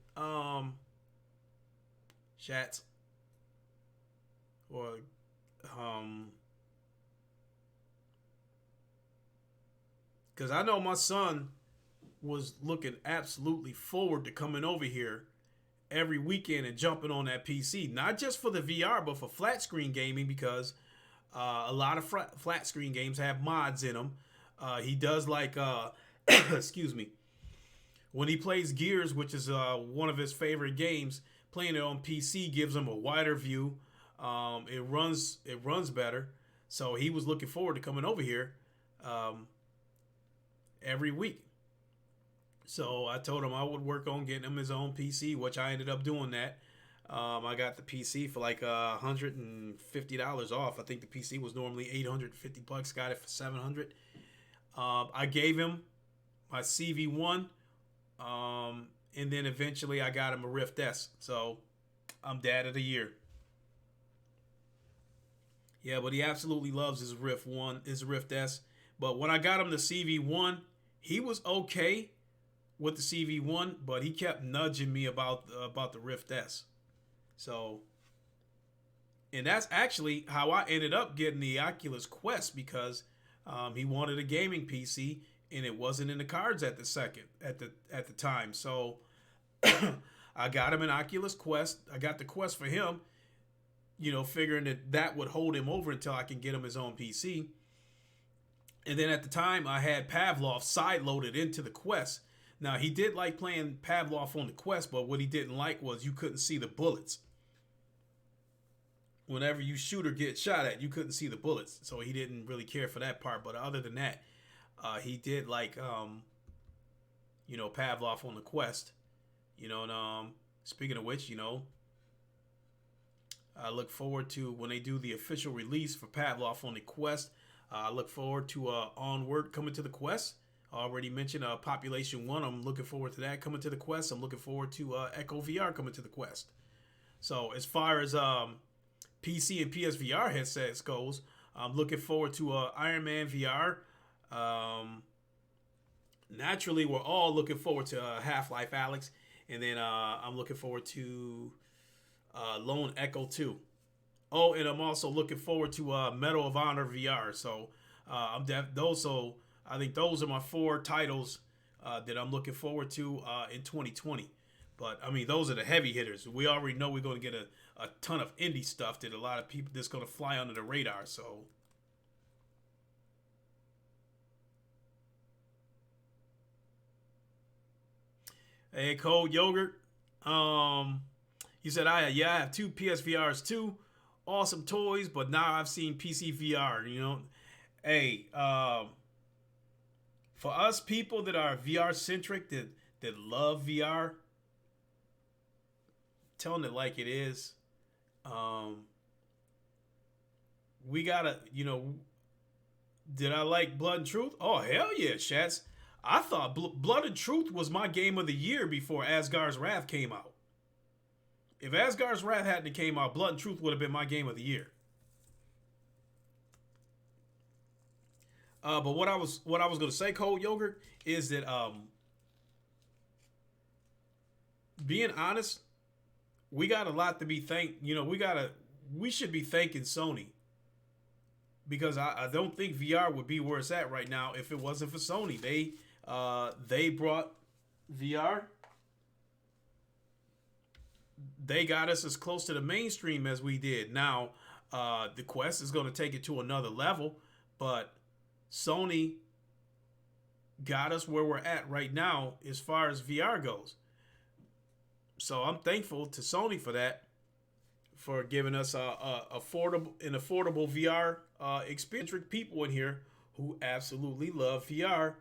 chats. Or because I know my son was looking absolutely forward to coming over here every weekend and jumping on that PC, not just for the VR, but for flat screen gaming, because a lot of flat screen games have mods in them. He does like, excuse me, when he plays Gears, which is one of his favorite games, playing it on PC gives him a wider view. It runs better, so he was looking forward to coming over here every week. So I told him I would work on getting him his own PC, which I ended up doing that. I got the PC for like $150 off. I think the PC was normally $850. Got it for $700. I gave him my CV1, and then eventually I got him a Rift S. So I'm dad of the year. Yeah, but he absolutely loves his Rift S. But when I got him the CV1, he was okay with the CV1, but he kept nudging me about the Rift S. So, and that's actually how I ended up getting the Oculus Quest, because he wanted a gaming PC and it wasn't in the cards at the time. So I got him an Oculus Quest. I got the Quest for him. figuring that would hold him over until I can get him his own PC. And then at the time, I had Pavlov side-loaded into the Quest. Now, he did like playing Pavlov on the Quest, but what he didn't like was you couldn't see the bullets. Whenever you shoot or get shot at, you couldn't see the bullets. So he didn't really care for that part. But other than that, he did like, Pavlov on the Quest. And speaking of which, I look forward to when they do the official release for Pavlov on the Quest. I look forward to Onward coming to the Quest. I already mentioned Population 1. I'm looking forward to that coming to the Quest. I'm looking forward to Echo VR coming to the Quest. So as far as PC and PSVR headsets goes, I'm looking forward to Iron Man VR. Naturally, we're all looking forward to Half-Life Alyx. And then I'm looking forward to Lone Echo 2. Oh, and I'm also looking forward to Medal of Honor VR. So I think those are my 4 titles that I'm looking forward to in 2020. But I mean, those are the heavy hitters. We already know we're going to get a ton of indie stuff that a lot of people that's going to fly under the radar. So hey, Cold Yogurt. You said I have 2 PSVRs too. Awesome toys, but now I've seen PC VR. Hey, for us people that are VR centric, that love VR, telling it like it is. We gotta, did I like Blood and Truth? Oh, hell yeah, Shats. I thought Blood and Truth was my game of the year before Asgard's Wrath came out. If Asgard's Wrath hadn't came out, Blood and Truth would have been my game of the year. But what I was gonna say, Cold Yogurt, is that being honest, we got a lot to be we should be thanking Sony, because I don't think VR would be where it's at right now if it wasn't for Sony. They brought VR. They got us as close to the mainstream as we did. Now, the Quest is going to take it to another level, but Sony got us where we're at right now as far as VR goes. So I'm thankful to Sony for that, for giving us affordable VR experience. People in here who absolutely love VR.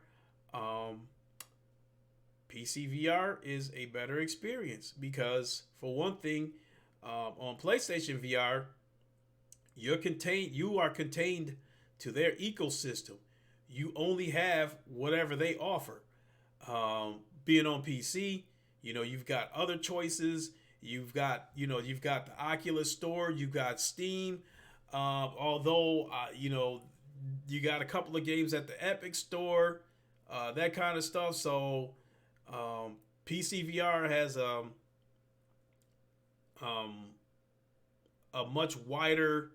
PC VR is a better experience because, for one thing, on PlayStation VR, you are contained to their ecosystem. You only have whatever they offer. Being on PC, you've got other choices. You've got the Oculus Store. You've got Steam. Although you got a couple of games at the Epic Store, that kind of stuff. So PC VR has a much wider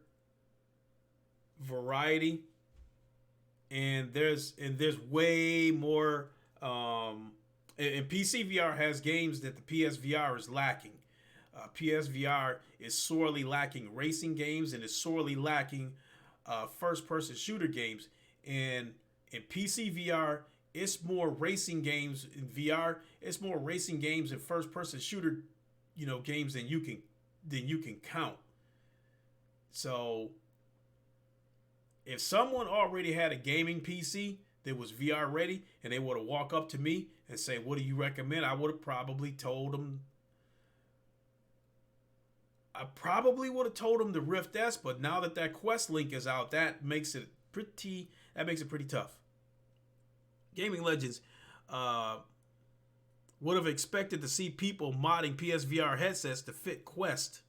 variety, and there's way more. And PC VR has games that the PSVR is lacking. PSVR is sorely lacking racing games, and is sorely lacking first-person shooter games. And in PC VR, it's more racing games. In VR, it's more racing games and first-person shooter, games than you can count. So, if someone already had a gaming PC that was VR ready, and they would have walked up to me and say, "What do you recommend?" I would have probably told them. The Rift S, but now that Quest Link is out, that makes it pretty tough. Gaming Legends would have expected to see people modding PSVR headsets to fit Quest.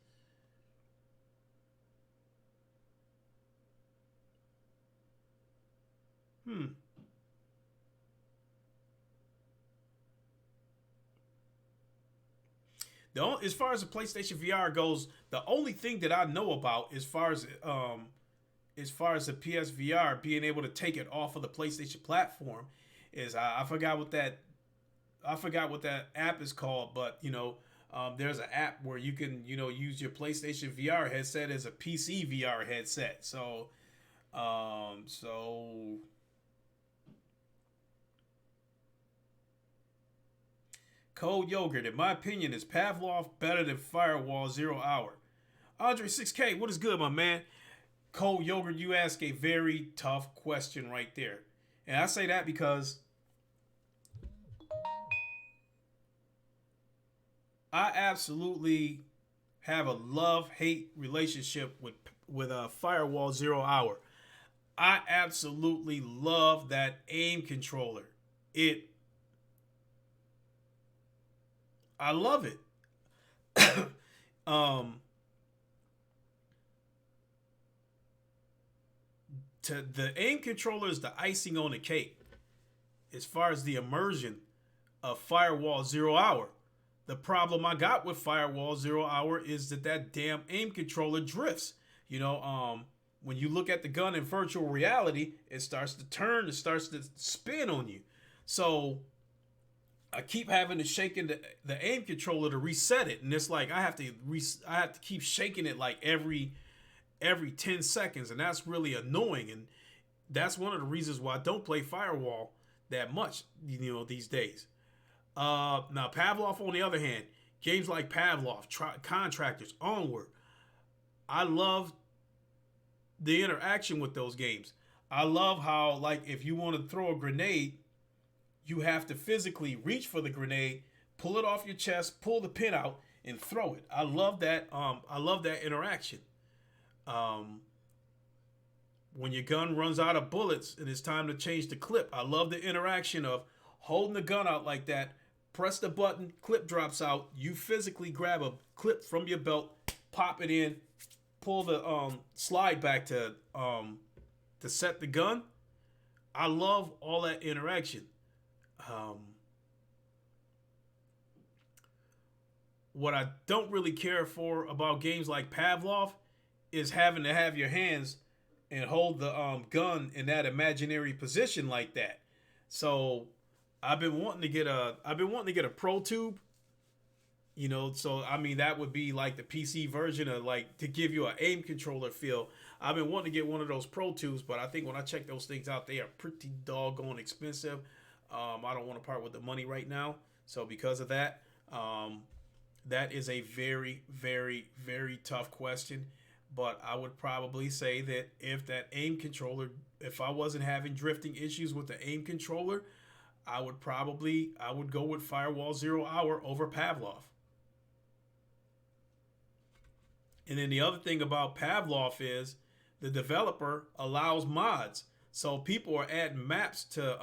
As far as the PlayStation VR goes, the only thing that I know about as far as the PSVR being able to take it off of the PlayStation platform is I forgot what that app is called, but There's an app where you can, use your PlayStation VR headset as a PC VR headset. So Cold Yogurt, in my opinion, is Pavlov better than Firewall Zero Hour? Andre 6K, what is good, my man? Cold Yogurt, you ask a very tough question right there. And I say that because I absolutely have a love-hate relationship with Firewall Zero Hour. I absolutely love that aim controller. I love it. um, the aim controller is the icing on the cake as far as the immersion of Firewall Zero Hour. The problem I got with Firewall Zero Hour is that damn aim controller drifts. When you look at the gun in virtual reality, it starts to turn, it starts to spin on you. So I keep having to shake the aim controller to reset it, and it's like I have to keep shaking it like every 10 seconds, and that's really annoying. And that's one of the reasons why I don't play Firewall that much, these days. Now Pavlov, on the other hand, games like Pavlov, Contractors, Onward, I love the interaction with those games. I love how, like, if you want to throw a grenade, you have to physically reach for the grenade, pull it off your chest, pull the pin out, and throw it. I love that. I love that interaction. When your gun runs out of bullets and it's time to change the clip, I love the interaction of holding the gun out like that. Press the button, clip drops out. You physically grab a clip from your belt, pop it in, pull the slide back to set the gun. I love all that interaction. What I don't really care for about games like Pavlov is having to have your hands and hold the gun in that imaginary position like that. So I've been wanting to get a Pro Tube. So I mean that would be like the PC version of, like, to give you an aim controller feel. I've been wanting to get one of those Pro Tubes, but I think when I check those things out, they are pretty doggone expensive. I don't want to part with the money right now. So because of that, that is a very, very, very tough question. But I would probably say that if I wasn't having drifting issues with the aim controller, I would go with Firewall Zero Hour over Pavlov. And then the other thing about Pavlov is the developer allows mods. So people are adding maps to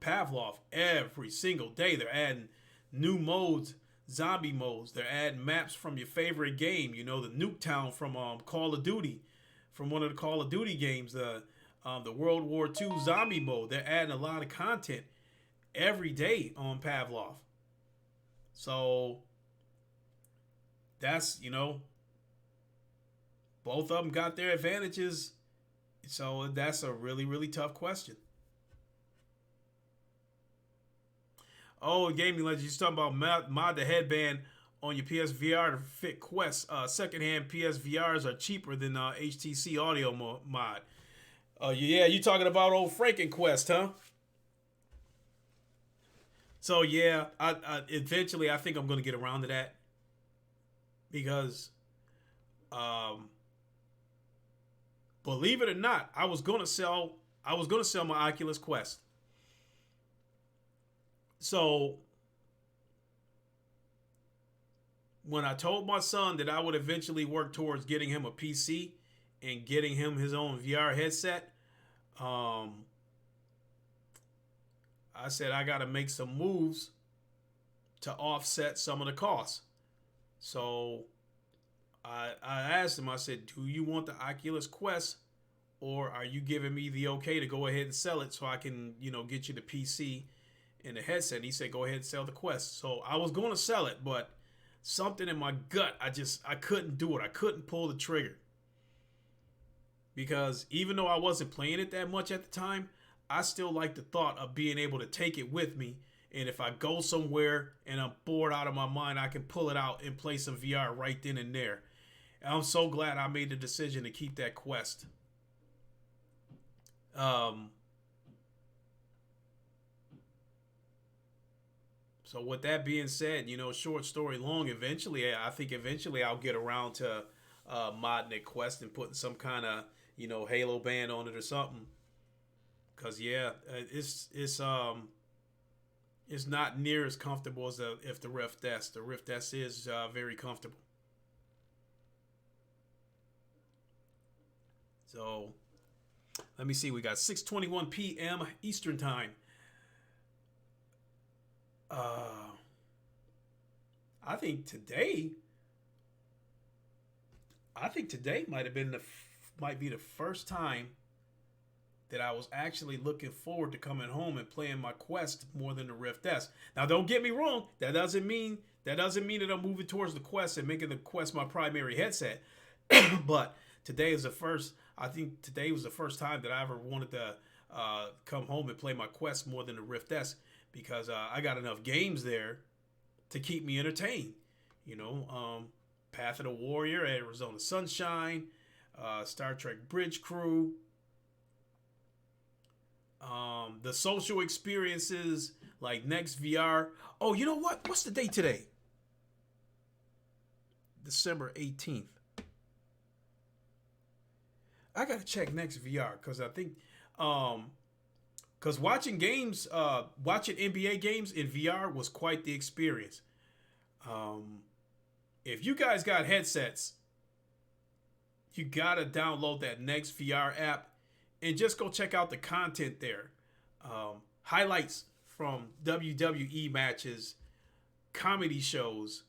Pavlov every single day. They're adding new modes, zombie modes. They're adding maps from your favorite game. The Nuketown from Call of Duty, from one of the Call of Duty games. The World War II zombie mode. They're adding a lot of content every day on Pavlov. So that's, both of them got their advantages. So that's a really, really tough question. Oh, Gaming Legends, you're talking about mod the headband on your PSVR to fit Quest. Secondhand PSVRs are cheaper than HTC audio mod. Yeah, you talking about old Franken-Quest, huh? So yeah, I eventually I think I'm gonna get around to that because, believe it or not, I was gonna sell my Oculus Quest. So when I told my son that I would eventually work towards getting him a PC and getting him his own VR headset, I said I got to make some moves to offset some of the costs. So I asked him, I said, do you want the Oculus Quest, or are you giving me the okay to go ahead and sell it so I can, get you the PC and the headset? And he said, go ahead and sell the Quest. So I was going to sell it, but something in my gut, I couldn't do it. I couldn't pull the trigger. Because even though I wasn't playing it that much at the time, I still like the thought of being able to take it with me And if I go somewhere and I'm bored out of my mind, I can pull it out and play some VR right then and there. And I'm so glad I made the decision to keep that Quest. Um, so with that being said, short story long, I think eventually I'll get around to modding it Quest and putting some kind of Halo band on it or something. Cause yeah, it's not near as comfortable as if the Rift S. The Rift S is very comfortable. So let me see. We got 6:21 p.m. Eastern time. Uh, I think today. I think today might be the first time that I was actually looking forward to coming home and playing my Quest more than the Rift S. Now, don't get me wrong. That doesn't mean that I'm moving towards the Quest and making the Quest my primary headset. But today is the first. I think today was the first time that I ever wanted to come home and play my Quest more than the Rift S because I got enough games there to keep me entertained. Path of the Warrior, Arizona Sunshine, Star Trek Bridge Crew. The social experiences like Next VR. Oh, you know what? What's the date today? December 18th. I gotta check Next VR because I think, because watching NBA games in VR was quite the experience. If you guys got headsets, you gotta download that Next VR app and just go check out the content there. Highlights from WWE matches, comedy shows,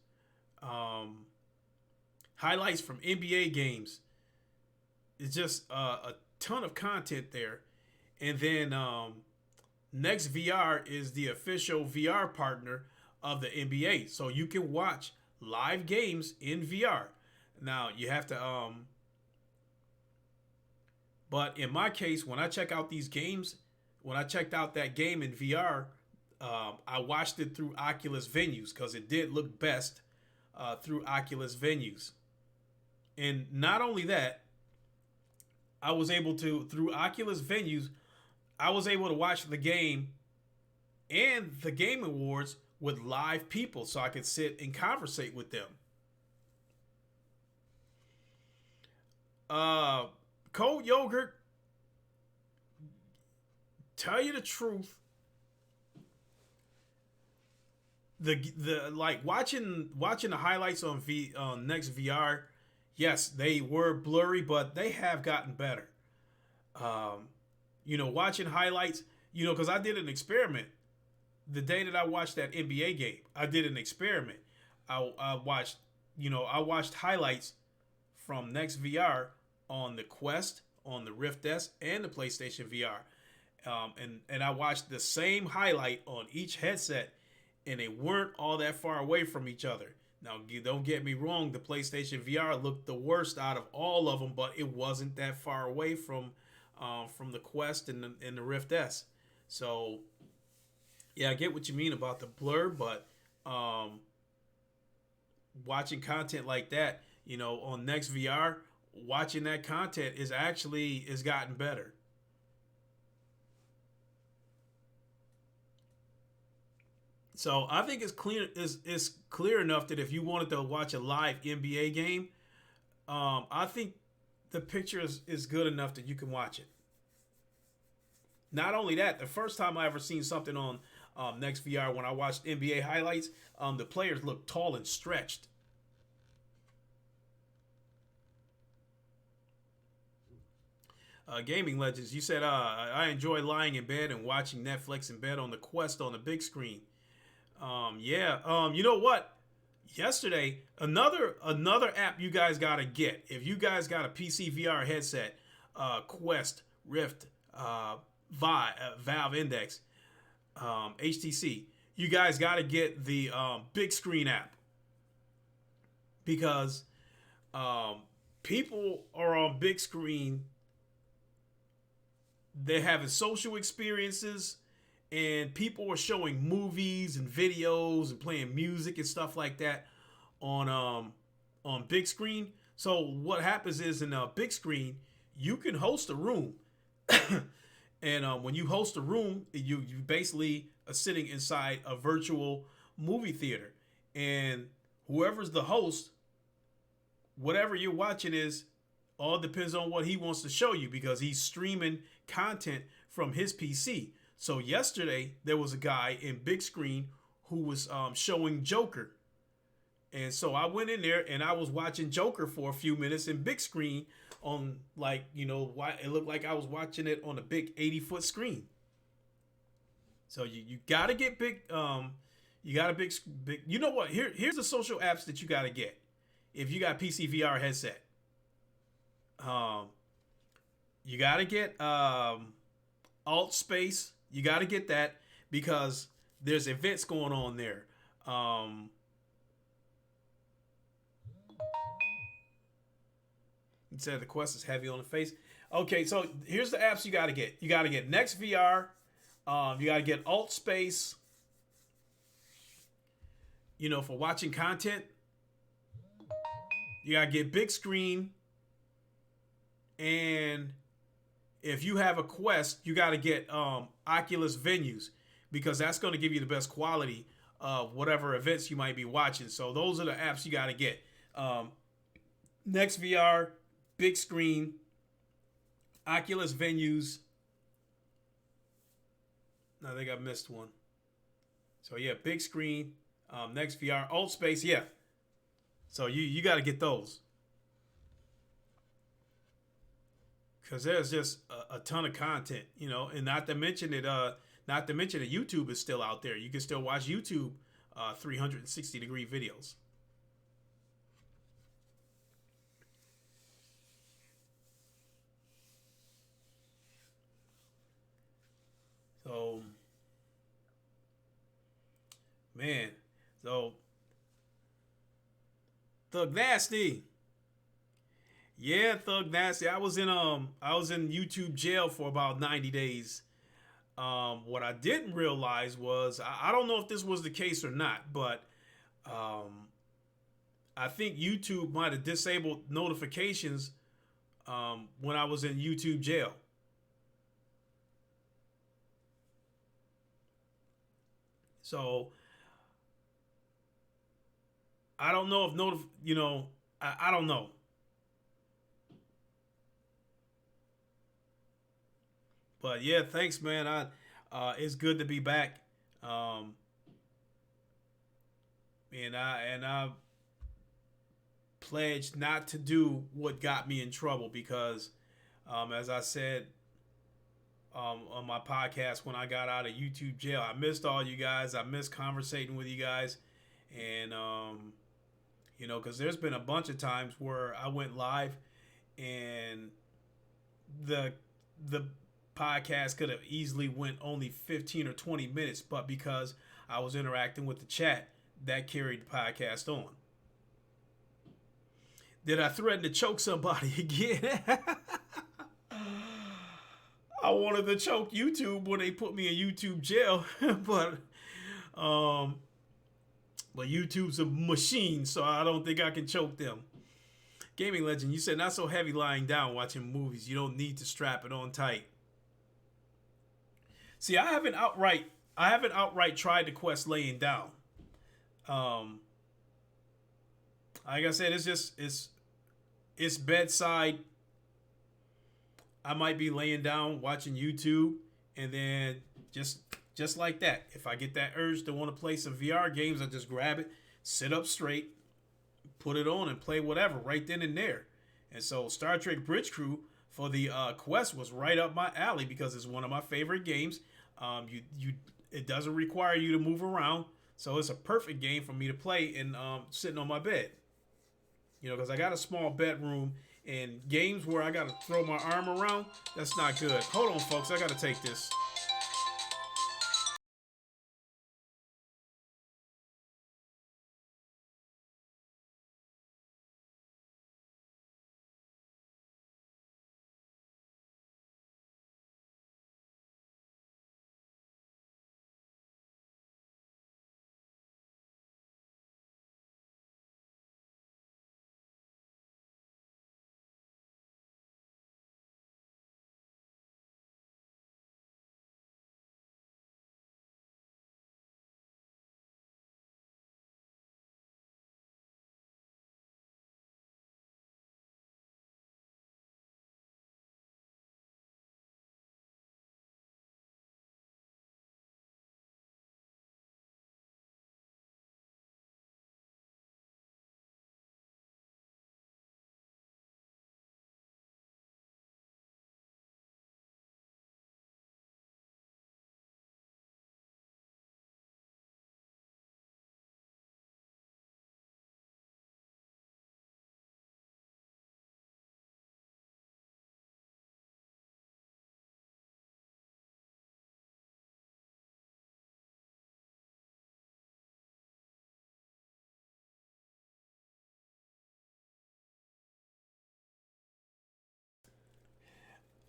highlights from NBA games. It's just a ton of content there. And then Next VR is the official VR partner of the NBA. So you can watch live games in VR. Now, you have to but in my case, when I check out these games, when I checked out that game in VR, I watched it through Oculus Venues because it did look best through Oculus Venues. And not only that, through Oculus Venues, I was able to watch the game and the Game Awards with live people so I could sit and conversate with them. Cold Yogurt, tell you the truth, the like watching the highlights on Next VR, yes, they were blurry, but they have gotten better. Watching highlights, because I did an experiment the day that I watched that NBA game. I did an experiment. I watched highlights from Next VR on the Quest, on the Rift S, and the PlayStation VR. And I watched the same highlight on each headset, and they weren't all that far away from each other. Now, don't get me wrong, the PlayStation VR looked the worst out of all of them, but it wasn't that far away from the Quest and the Rift S. So, yeah, I get what you mean about the blur, but watching content like that, on Next VR, watching that content is gotten better. So I think it's clear enough that if you wanted to watch a live NBA game, I think the picture is good enough that you can watch it. Not only that, the first time I ever seen something on Next VR when I watched NBA highlights, the players looked tall and stretched. Gaming Legends, you said I enjoy lying in bed and watching Netflix in bed on the Quest on the big screen. Yeah. You know what? Yesterday, another app you guys gotta get. If you guys got a PC VR headset, Quest, Rift, Valve Index, HTC, you guys gotta get the big screen app because people are on big screen. They're having social experiences and people were showing movies and videos and playing music and stuff like that on big screen. So what happens is in a big screen, you can host a room, and when you host a room, you basically are sitting inside a virtual movie theater, and whoever's the host, whatever you're watching is all depends on what he wants to show you because he's streaming content from his PC. So yesterday there was a guy in big screen who was showing Joker, and so I went in there and I was watching Joker for a few minutes in big screen on like it looked like I was watching it on a big 80-foot screen. So you gotta get big. You got a big. You know what? Here's the social apps that you gotta get if you got PC VR headset. Um, you gotta get Alt Space. You gotta get that because there's events going on there. It said the Quest is heavy on the face. Okay, so here's the apps you gotta get. You gotta get Next VR. You gotta get Alt Space. For watching content. You gotta get big screen. And if you have a Quest, you gotta get Oculus Venues because that's gonna give you the best quality of whatever events you might be watching. So those are the apps you gotta get. Next VR, big screen, Oculus Venues. I think I missed one. So yeah, big screen, Next VR, Alt Space, yeah. So you got to get those because there's just a ton of content, and not to mention that YouTube is still out there. You can still watch YouTube 360-degree videos. So, man, so Thug Nasty. Yeah, Thug Nasty. I was in YouTube jail for about 90 days. What I didn't realize was I don't know if this was the case or not, but I think YouTube might have disabled notifications when I was in YouTube jail. So I don't know if I don't know. But yeah, thanks, man. It's good to be back. Um, and I pledged not to do what got me in trouble because, as I said on my podcast when I got out of YouTube jail, I missed all you guys. I missed conversating with you guys, and because there's been a bunch of times where I went live and the podcast could have easily went only 15 or 20 minutes, but because I was interacting with the chat, that carried the podcast on. Did I threaten to choke somebody again? I wanted to choke YouTube when they put me in YouTube jail, um, but YouTube's a machine, so I don't think I can choke them. Gaming Legend, you said not so heavy lying down watching movies. You don't need to strap it on tight. See, I haven't outright tried the Quest laying down. Like I said, it's bedside. I might be laying down watching YouTube, and then just like that, if I get that urge to want to play some VR games, I just grab it, sit up straight, put it on, and play whatever right then and there. And so Star Trek Bridge Crew for the Quest was right up my alley because it's one of my favorite games. It doesn't require you to move around, so it's a perfect game for me to play and sitting on my bed. Because I got a small bedroom, and games where I got to throw my arm around, that's not good. Hold on, folks, I got to take this.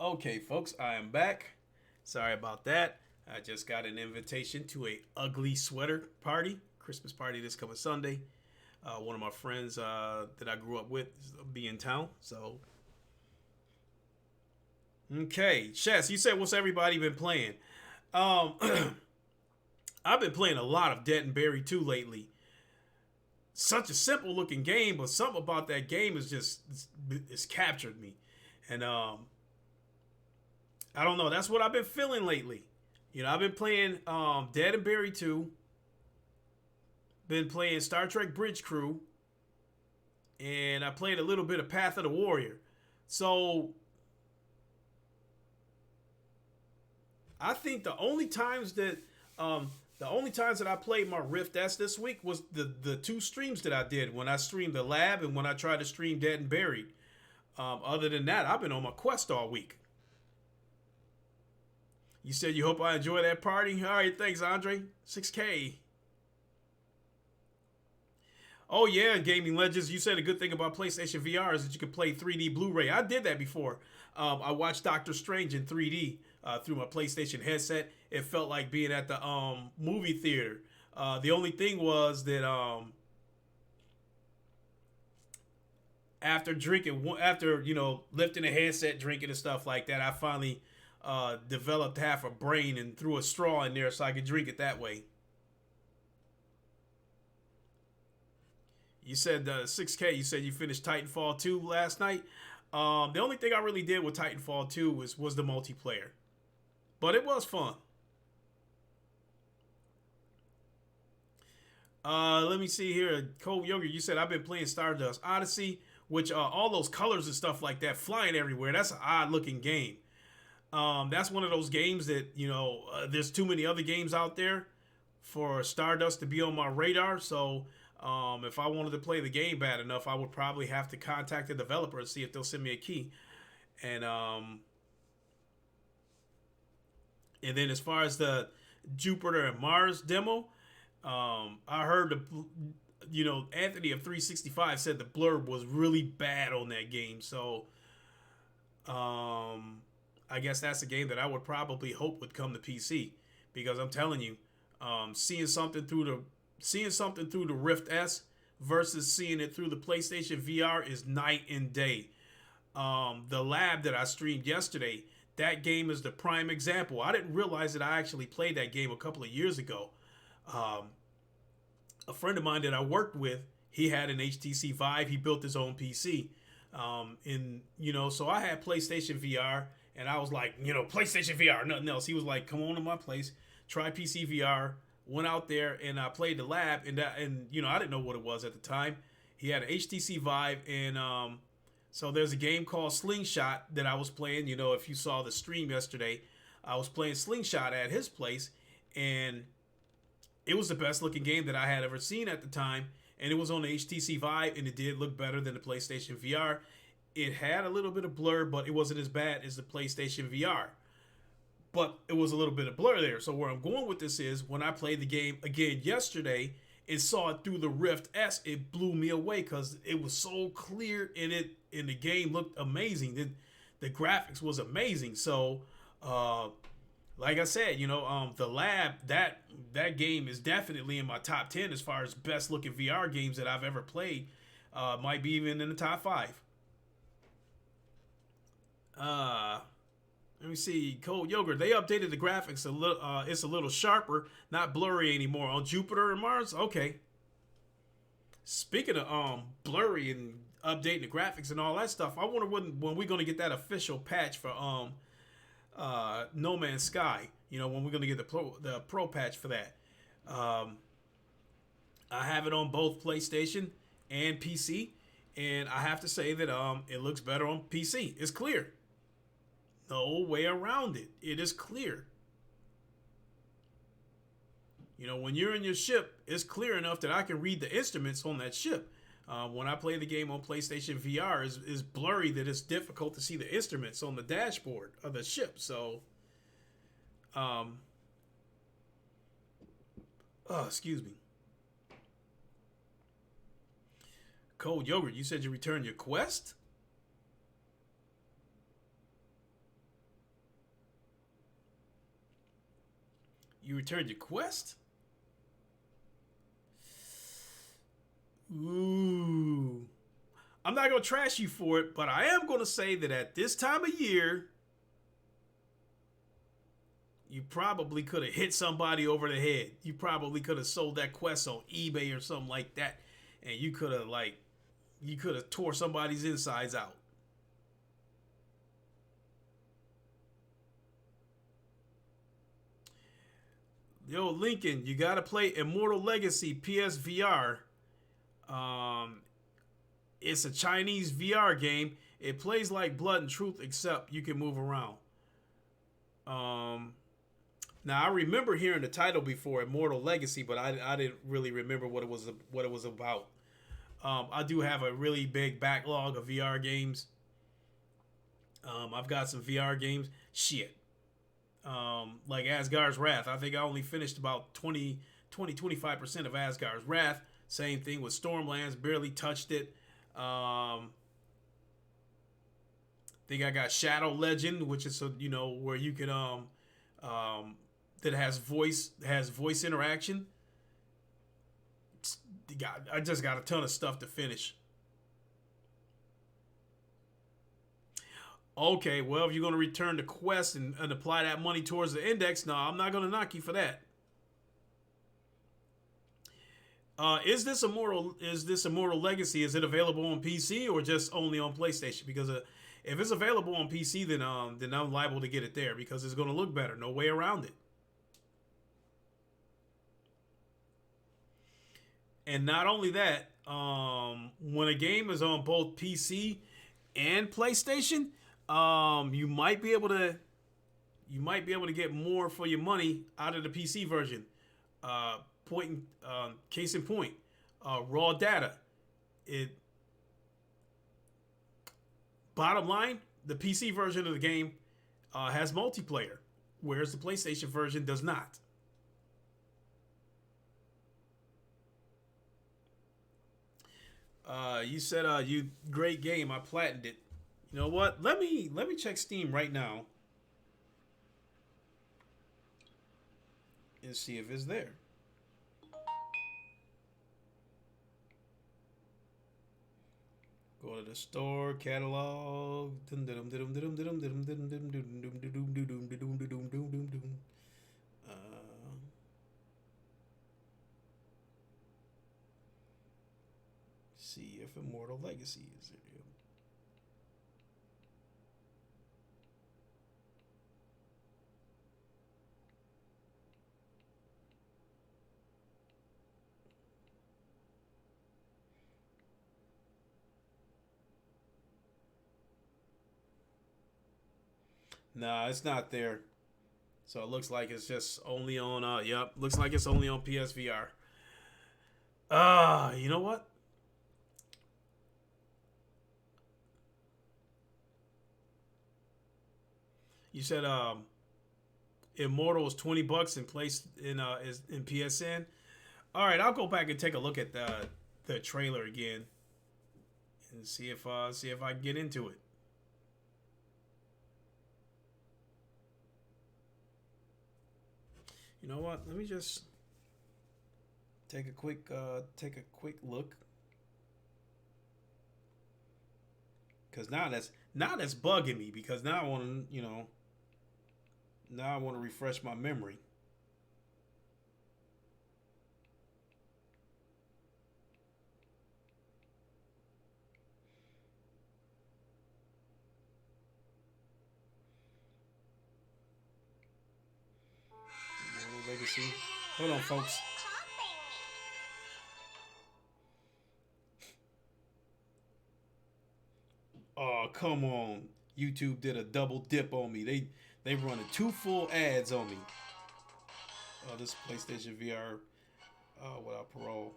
Okay, folks, I am back. Sorry about that. I just got an invitation to a ugly sweater party, Christmas party this coming Sunday. One of my friends that I grew up with will be in town. So, okay, Chess, you said what's everybody been playing? Um, I've been playing a lot of Dead and Buried 2 lately. Such a simple looking game, but something about that game is just it's captured me, and I don't know. That's what I've been feeling lately. I've been playing Dead and Buried 2, been playing Star Trek Bridge Crew, and I played a little bit of Path of the Warrior. So I think the only times that I played my Rift S this week was the two streams that I did when I streamed the lab and when I tried to stream Dead and Buried. Other than that, I've been on my quest all week. You said you hope I enjoy that party. All right, thanks, Andre. 6K. Oh yeah, Gaming Legends. You said a good thing about PlayStation VR is that you can play 3D Blu-ray. I did that before. I watched Doctor Strange in 3D through my PlayStation headset. It felt like being at the movie theater. The only thing was that after lifting a headset, drinking and stuff like that, I finally developed half a brain and threw a straw in there so I could drink it that way. You said 6K. You said you finished Titanfall 2 last night. The only thing I really did with Titanfall 2 was the multiplayer, but it was fun. Let me see here. Cole Younger, you said I've been playing Stardust Odyssey, which all those colors and stuff like that flying everywhere. That's an odd looking game. That's one of those games that there's too many other games out there for Stardust to be on my radar. So if I wanted to play the game bad enough, I would probably have to contact the developer and see if they'll send me a key. And then as far as the Jupiter and Mars demo, I heard Anthony of 365 said the blurb was really bad on that game. So I guess that's a game that I would probably hope would come to PC, because I'm telling you, seeing something through the Rift S versus seeing it through the PlayStation VR is night and day. The lab that I streamed yesterday, that game is the prime example. I didn't realize that I actually played that game a couple of years ago. A friend of mine that I worked with, he had an HTC Vive. He built his own PC. So I had PlayStation VR, and I was like, PlayStation VR, nothing else. He was like, come on to my place, try PC VR. Went out there and I played the lab, and I didn't know what it was at the time. He had an HTC Vive, and so there's a game called Slingshot that I was playing. If you saw the stream yesterday, I was playing Slingshot at his place, and it was the best looking game that I had ever seen at the time, and it was on the HTC Vive, and it did look better than the PlayStation VR. It had a little bit of blur, but it wasn't as bad as the PlayStation VR. But it was a little bit of blur there. So where I'm going with this is, when I played the game again yesterday and saw it through the Rift S, it blew me away because it was so clear, and the game looked amazing. The graphics was amazing. So like I said, the lab, that game is definitely in my top 10 as far as best looking VR games that I've ever played. Might be even in the top 5. Let me see. Cold Yogurt. They updated the graphics a little. It's a little sharper, not blurry anymore on Jupiter and Mars. Okay. Speaking of blurry and updating the graphics and all that stuff, I wonder when we're gonna get that official patch for No Man's Sky. When we're gonna get the pro patch for that. I have it on both PlayStation and PC, and I have to say that it looks better on PC. It's clear. No way around it. It is clear. When you're in your ship, it's clear enough that I can read the instruments on that ship. When I play the game on PlayStation VR, is blurry that it's difficult to see the instruments on the dashboard of the ship. So, excuse me. Cold Yogurt, you said you returned your quest? You returned your Quest? Ooh. I'm not going to trash you for it, but I am going to say that at this time of year, you probably could have hit somebody over the head. You probably could have sold that Quest on eBay or something like that, and you could have tore somebody's insides out. Yo, Lincoln, you got to play Immortal Legacy PSVR. It's a Chinese VR game. It plays like Blood and Truth, except you can move around. Now I remember hearing the title before, Immortal Legacy, but I didn't really remember what it was about. I do have a really big backlog of VR games. I've got some VR games. Shit. Like Asgard's Wrath. I think I only finished about 25% of Asgard's Wrath. Same thing with Stormlands. Barely touched it. Think I got Shadow Legend, which is where you can that has voice interaction. I just got a ton of stuff to finish. Okay, well, if you're going to return the Quest and apply that money towards the index, no, I'm not going to knock you for that. Is this Immortal Legacy? Is it available on PC or just only on PlayStation? Because if it's available on PC, then I'm liable to get it there because it's going to look better. No way around it. And not only that, when a game is on both PC and PlayStation, you might be able to get more for your money out of the PC version. Case in point, raw data. Bottom line, the PC version of the game has multiplayer, whereas the PlayStation version does not. You said you great game. I platinumed it. You know what? Let me check Steam right now and see if it's there. Go to the store, catalog. See if Immortal Legacy is there. Nah, it's not there. So it looks like it's just only on looks like it's only on PSVR. You know what? You said Immortal is $20 in place in PSN. All right, I'll go back and take a look at the trailer again and see if I can get into it. You know what? Let me just take a quick look, because now that's bugging me, because now I want to refresh my memory. Legacy. Hold on, folks. Oh, come on. YouTube did a double dip on me. They running 2 full ads on me. Oh, this PlayStation VR without parole.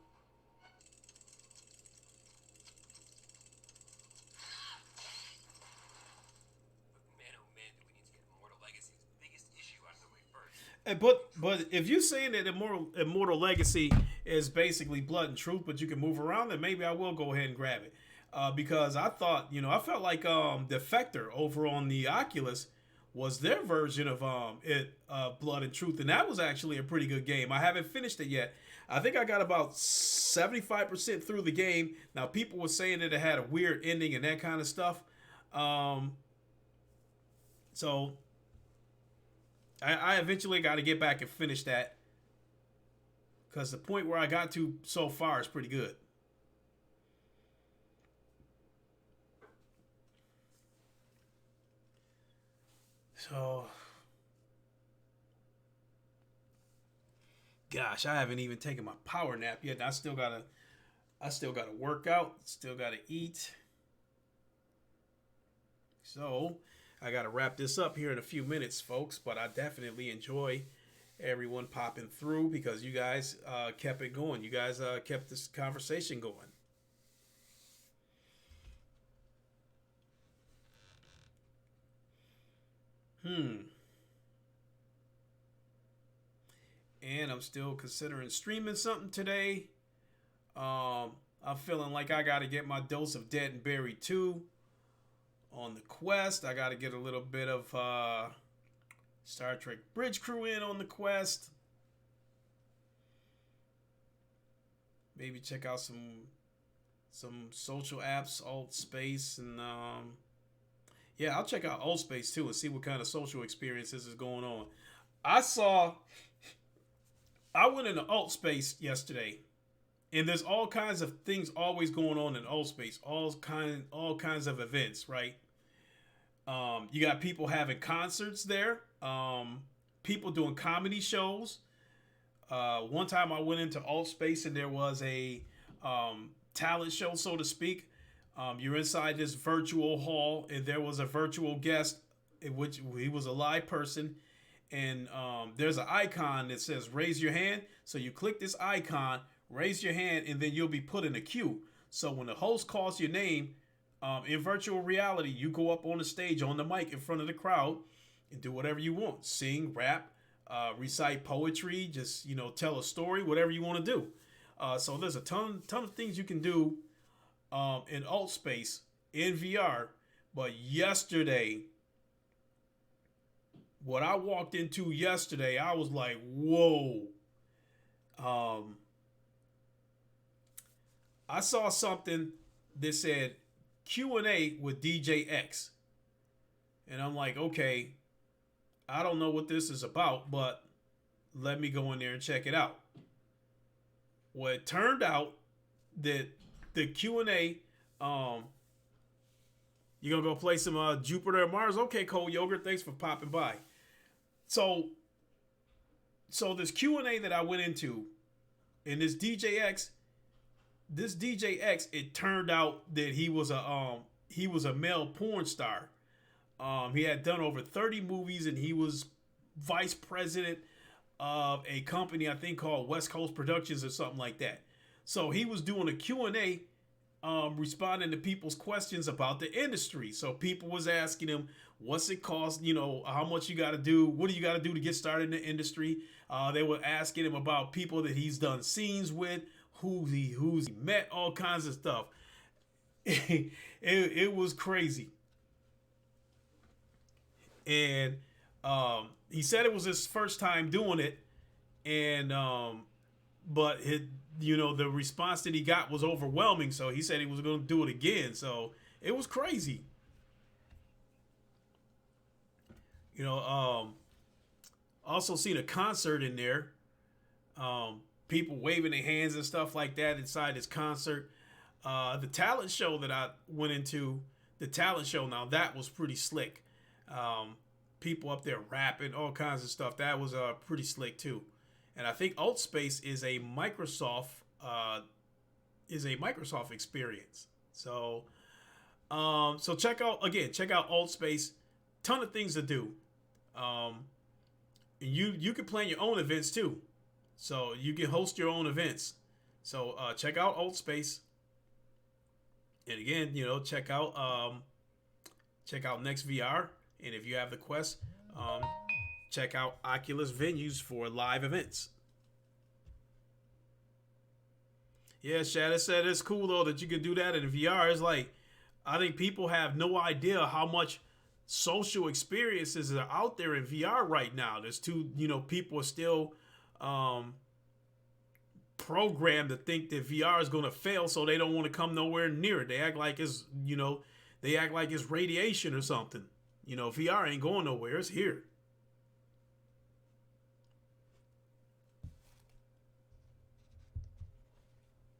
But if you're saying that Immortal Legacy is basically Blood and Truth, but you can move around, then maybe I will go ahead and grab it. Because I felt like Defector over on the Oculus was their version of Blood and Truth, and that was actually a pretty good game. I haven't finished it yet. I think I got about 75% through the game. Now, people were saying that it had a weird ending and that kind of stuff. So I eventually got to get back and finish that, because the point where I got to so far is pretty good. So, gosh, I haven't even taken my power nap yet. I still gotta work out, still gotta eat. So, I gotta wrap this up here in a few minutes, folks. But I definitely enjoy everyone popping through, because you guys kept it going. You guys kept this conversation going. Hmm. And I'm still considering streaming something today. I'm feeling like I got to get my dose of Dead and Buried 2 on the Quest. I got to get a little bit of Star Trek Bridge Crew in on the Quest. Maybe check out some social apps, Alt Space, and yeah, I'll check out Alt Space too and see what kind of social experiences is going on. I saw I went into Alt Space yesterday, and there's all kinds of things always going on in Alt Space, all kinds of events, right? You got people having concerts there, people doing comedy shows. One time I went into Alt Space and there was a talent show, so to speak. You're inside this virtual hall, and there was a virtual guest, in which he was a live person, and there's an icon that says raise your hand. So you click this icon, raise your hand, and then you'll be put in a queue. So when the host calls your name, in virtual reality, you go up on the stage on the mic in front of the crowd and do whatever you want: sing, rap, recite poetry, just tell a story, whatever you want to do. So there's a ton of things you can do in Alt Space in VR. But yesterday, what I walked into yesterday, I was like, whoa. I saw something that said Q&A with DJ X. And I'm like, okay, I don't know what this is about, but let me go in there and check it out. Well, it turned out that the Q&A, you're going to go play some Jupiter and Mars? Okay, Cold Yogurt, thanks for popping by. So this Q&A that I went into, and this DJ X, it turned out that he was a male porn star. He had done over 30 movies, and he was vice president of a company, I think, called West Coast Productions or something like that. So he was doing a Q&A, responding to people's questions about the industry. So people was asking him, what's it cost? How much you got to do? What do you got to do to get started in the industry? They were asking him about people that he's done scenes with, who's he met, all kinds of stuff. It was crazy. And he said it was his first time doing it, and but the response that he got was overwhelming. So he said he was going to do it again. So it was crazy. Also seen a concert in there. People waving their hands and stuff like that inside this concert. The talent show that I went into, now that was pretty slick. People up there rapping, all kinds of stuff. That was pretty slick too. And I think Alt Space is a Microsoft experience. So check out Alt Space. Ton of things to do. You can plan your own events too. So you can host your own events. So check out Alt Space. And again, check out Next VR. And if you have the Quest, check out Oculus Venues for live events. Yeah, Shadow said it's cool though that you can do that in VR. It's like, I think people have no idea how much social experiences that are out there in VR right now. There's too, people are still um, programmed to think that VR is going to fail, so they don't want to come nowhere near it. They act like they act like it's radiation or something. VR ain't going nowhere. It's here.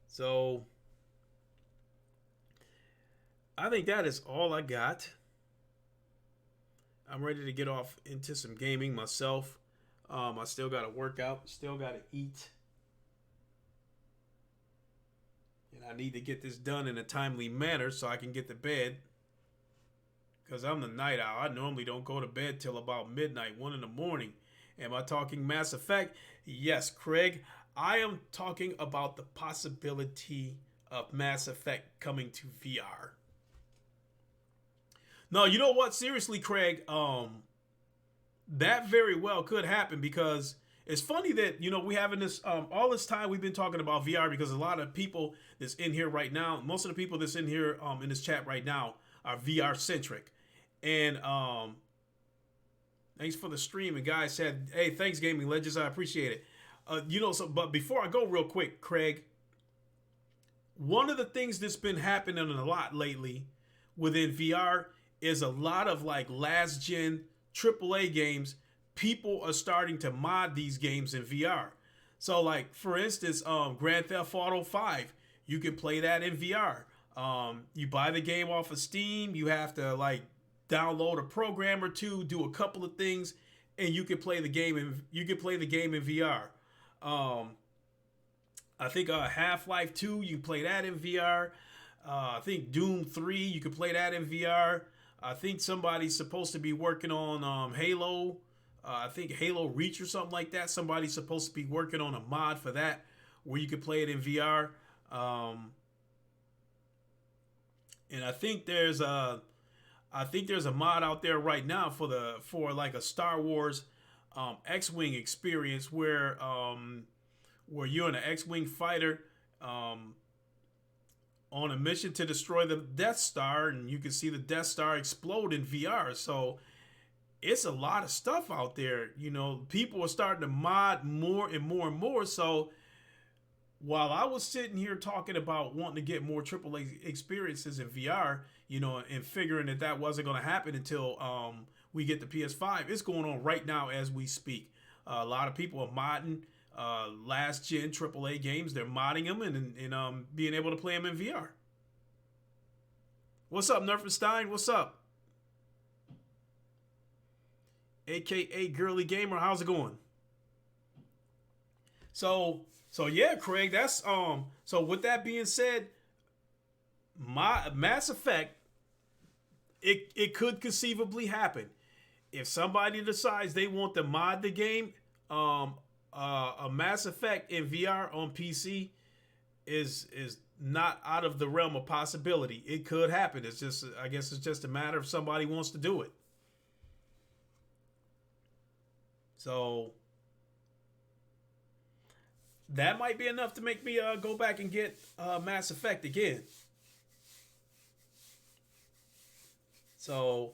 So I think that is all I got. I'm ready to get off into some gaming myself. I still got to work out, still got to eat. And I need to get this done in a timely manner so I can get to bed. Because I'm the night owl. I normally don't go to bed till about midnight, 1 in the morning. Am I talking Mass Effect? Yes, Craig. I am talking about the possibility of Mass Effect coming to VR. No, you know what? Seriously, Craig, that very well could happen because it's funny that we having this all this time we've been talking about VR because a lot of people that's in here right now, most of the people that's in here in this chat right now are VR centric, and thanks for the stream. And guys said, "Hey, thanks, Gaming Legends. I appreciate it." But before I go, real quick, Craig, one of the things that's been happening a lot lately within VR is a lot of like last gen AAA games. People are starting to mod these games in VR. So, like for instance, Grand Theft Auto 5, you can play that in VR. You buy the game off of Steam. You have to like download a program or two, do a couple of things, and you can play the game in VR. I think Half-Life 2, you can play that in VR. I think Doom 3, you can play that in VR. I think somebody's supposed to be working on Halo. I think Halo Reach or something like that. Somebody's supposed to be working on a mod for that where you can play it in VR. And I think there's a mod out there right now for like a Star Wars X-wing experience where you're an X-wing fighter on a mission to destroy the Death Star, and you can see the Death Star explode in VR. So it's a lot of stuff out there. People are starting to mod more and more and more. So while I was sitting here talking about wanting to get more AAA experiences in VR, and figuring that wasn't going to happen until we get the PS5, it's going on right now as we speak. A lot of people are modding last gen AAA games. They're modding them and being able to play them in VR. What's up, Nerfenstein? What's up? AKA Girly Gamer, how's it going? So yeah, Craig, that's so with that being said, my Mass Effect, it could conceivably happen. If somebody decides they want to mod the game, a Mass Effect in VR on PC is not out of the realm of possibility. It could happen. It's just, I guess it's just a matter of somebody wants to do it. So that might be enough to make me go back and get Mass Effect again. So,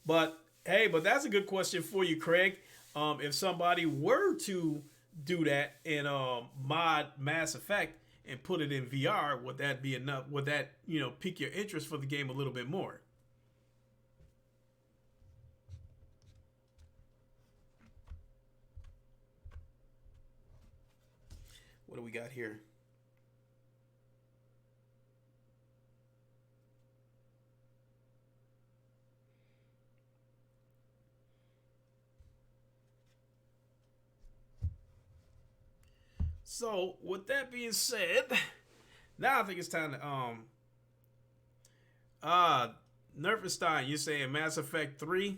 but that's a good question for you, Craig. If somebody were to do that and mod Mass Effect and put it in VR, would that be enough? Would that pique your interest for the game a little bit more? What do we got here? So, with that being said, now I think it's time to Nerfenstein, you're saying Mass Effect 3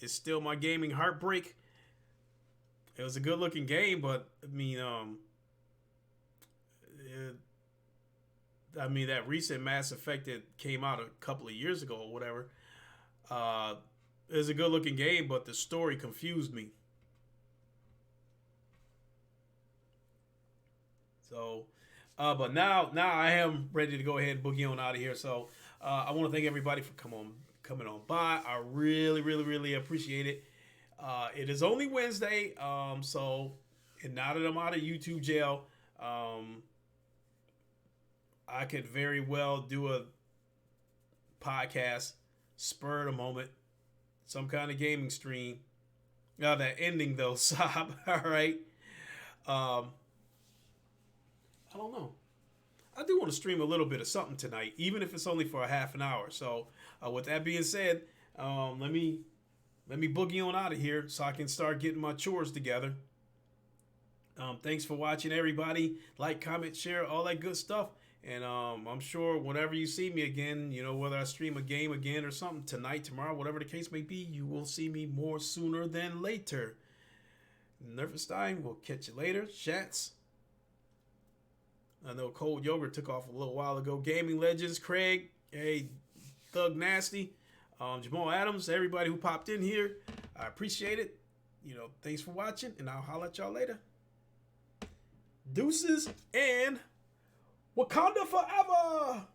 is still my gaming heartbreak. It was a good looking game, but that recent Mass Effect that came out a couple of years ago or whatever, it was a good looking game, but the story confused me. So, but now I am ready to go ahead and boogie on out of here. So, I want to thank everybody for coming on by. I really, really, really appreciate it. It is only Wednesday, so and now that I'm out of YouTube jail, I could very well do a podcast, spur of the moment, some kind of gaming stream. Now that ending though, Sob. All right. I don't know. I do want to stream a little bit of something tonight, even if it's only for a half an hour. So, with that being said, let me boogie on out of here so I can start getting my chores together. Thanks for watching, everybody. Like, comment, share, all that good stuff. And I'm sure whenever you see me again, you know, whether I stream a game again or something tonight, tomorrow, whatever the case may be, you will see me more sooner than later. Nerfenstein, we'll catch you later. Chats. I know Cold Yogurt took off a little while ago. Gaming Legends, Craig, hey, Thug Nasty, Jamal Adams, everybody who popped in here. I appreciate it. You know, thanks for watching, and I'll holler at y'all later. Deuces and Wakanda forever!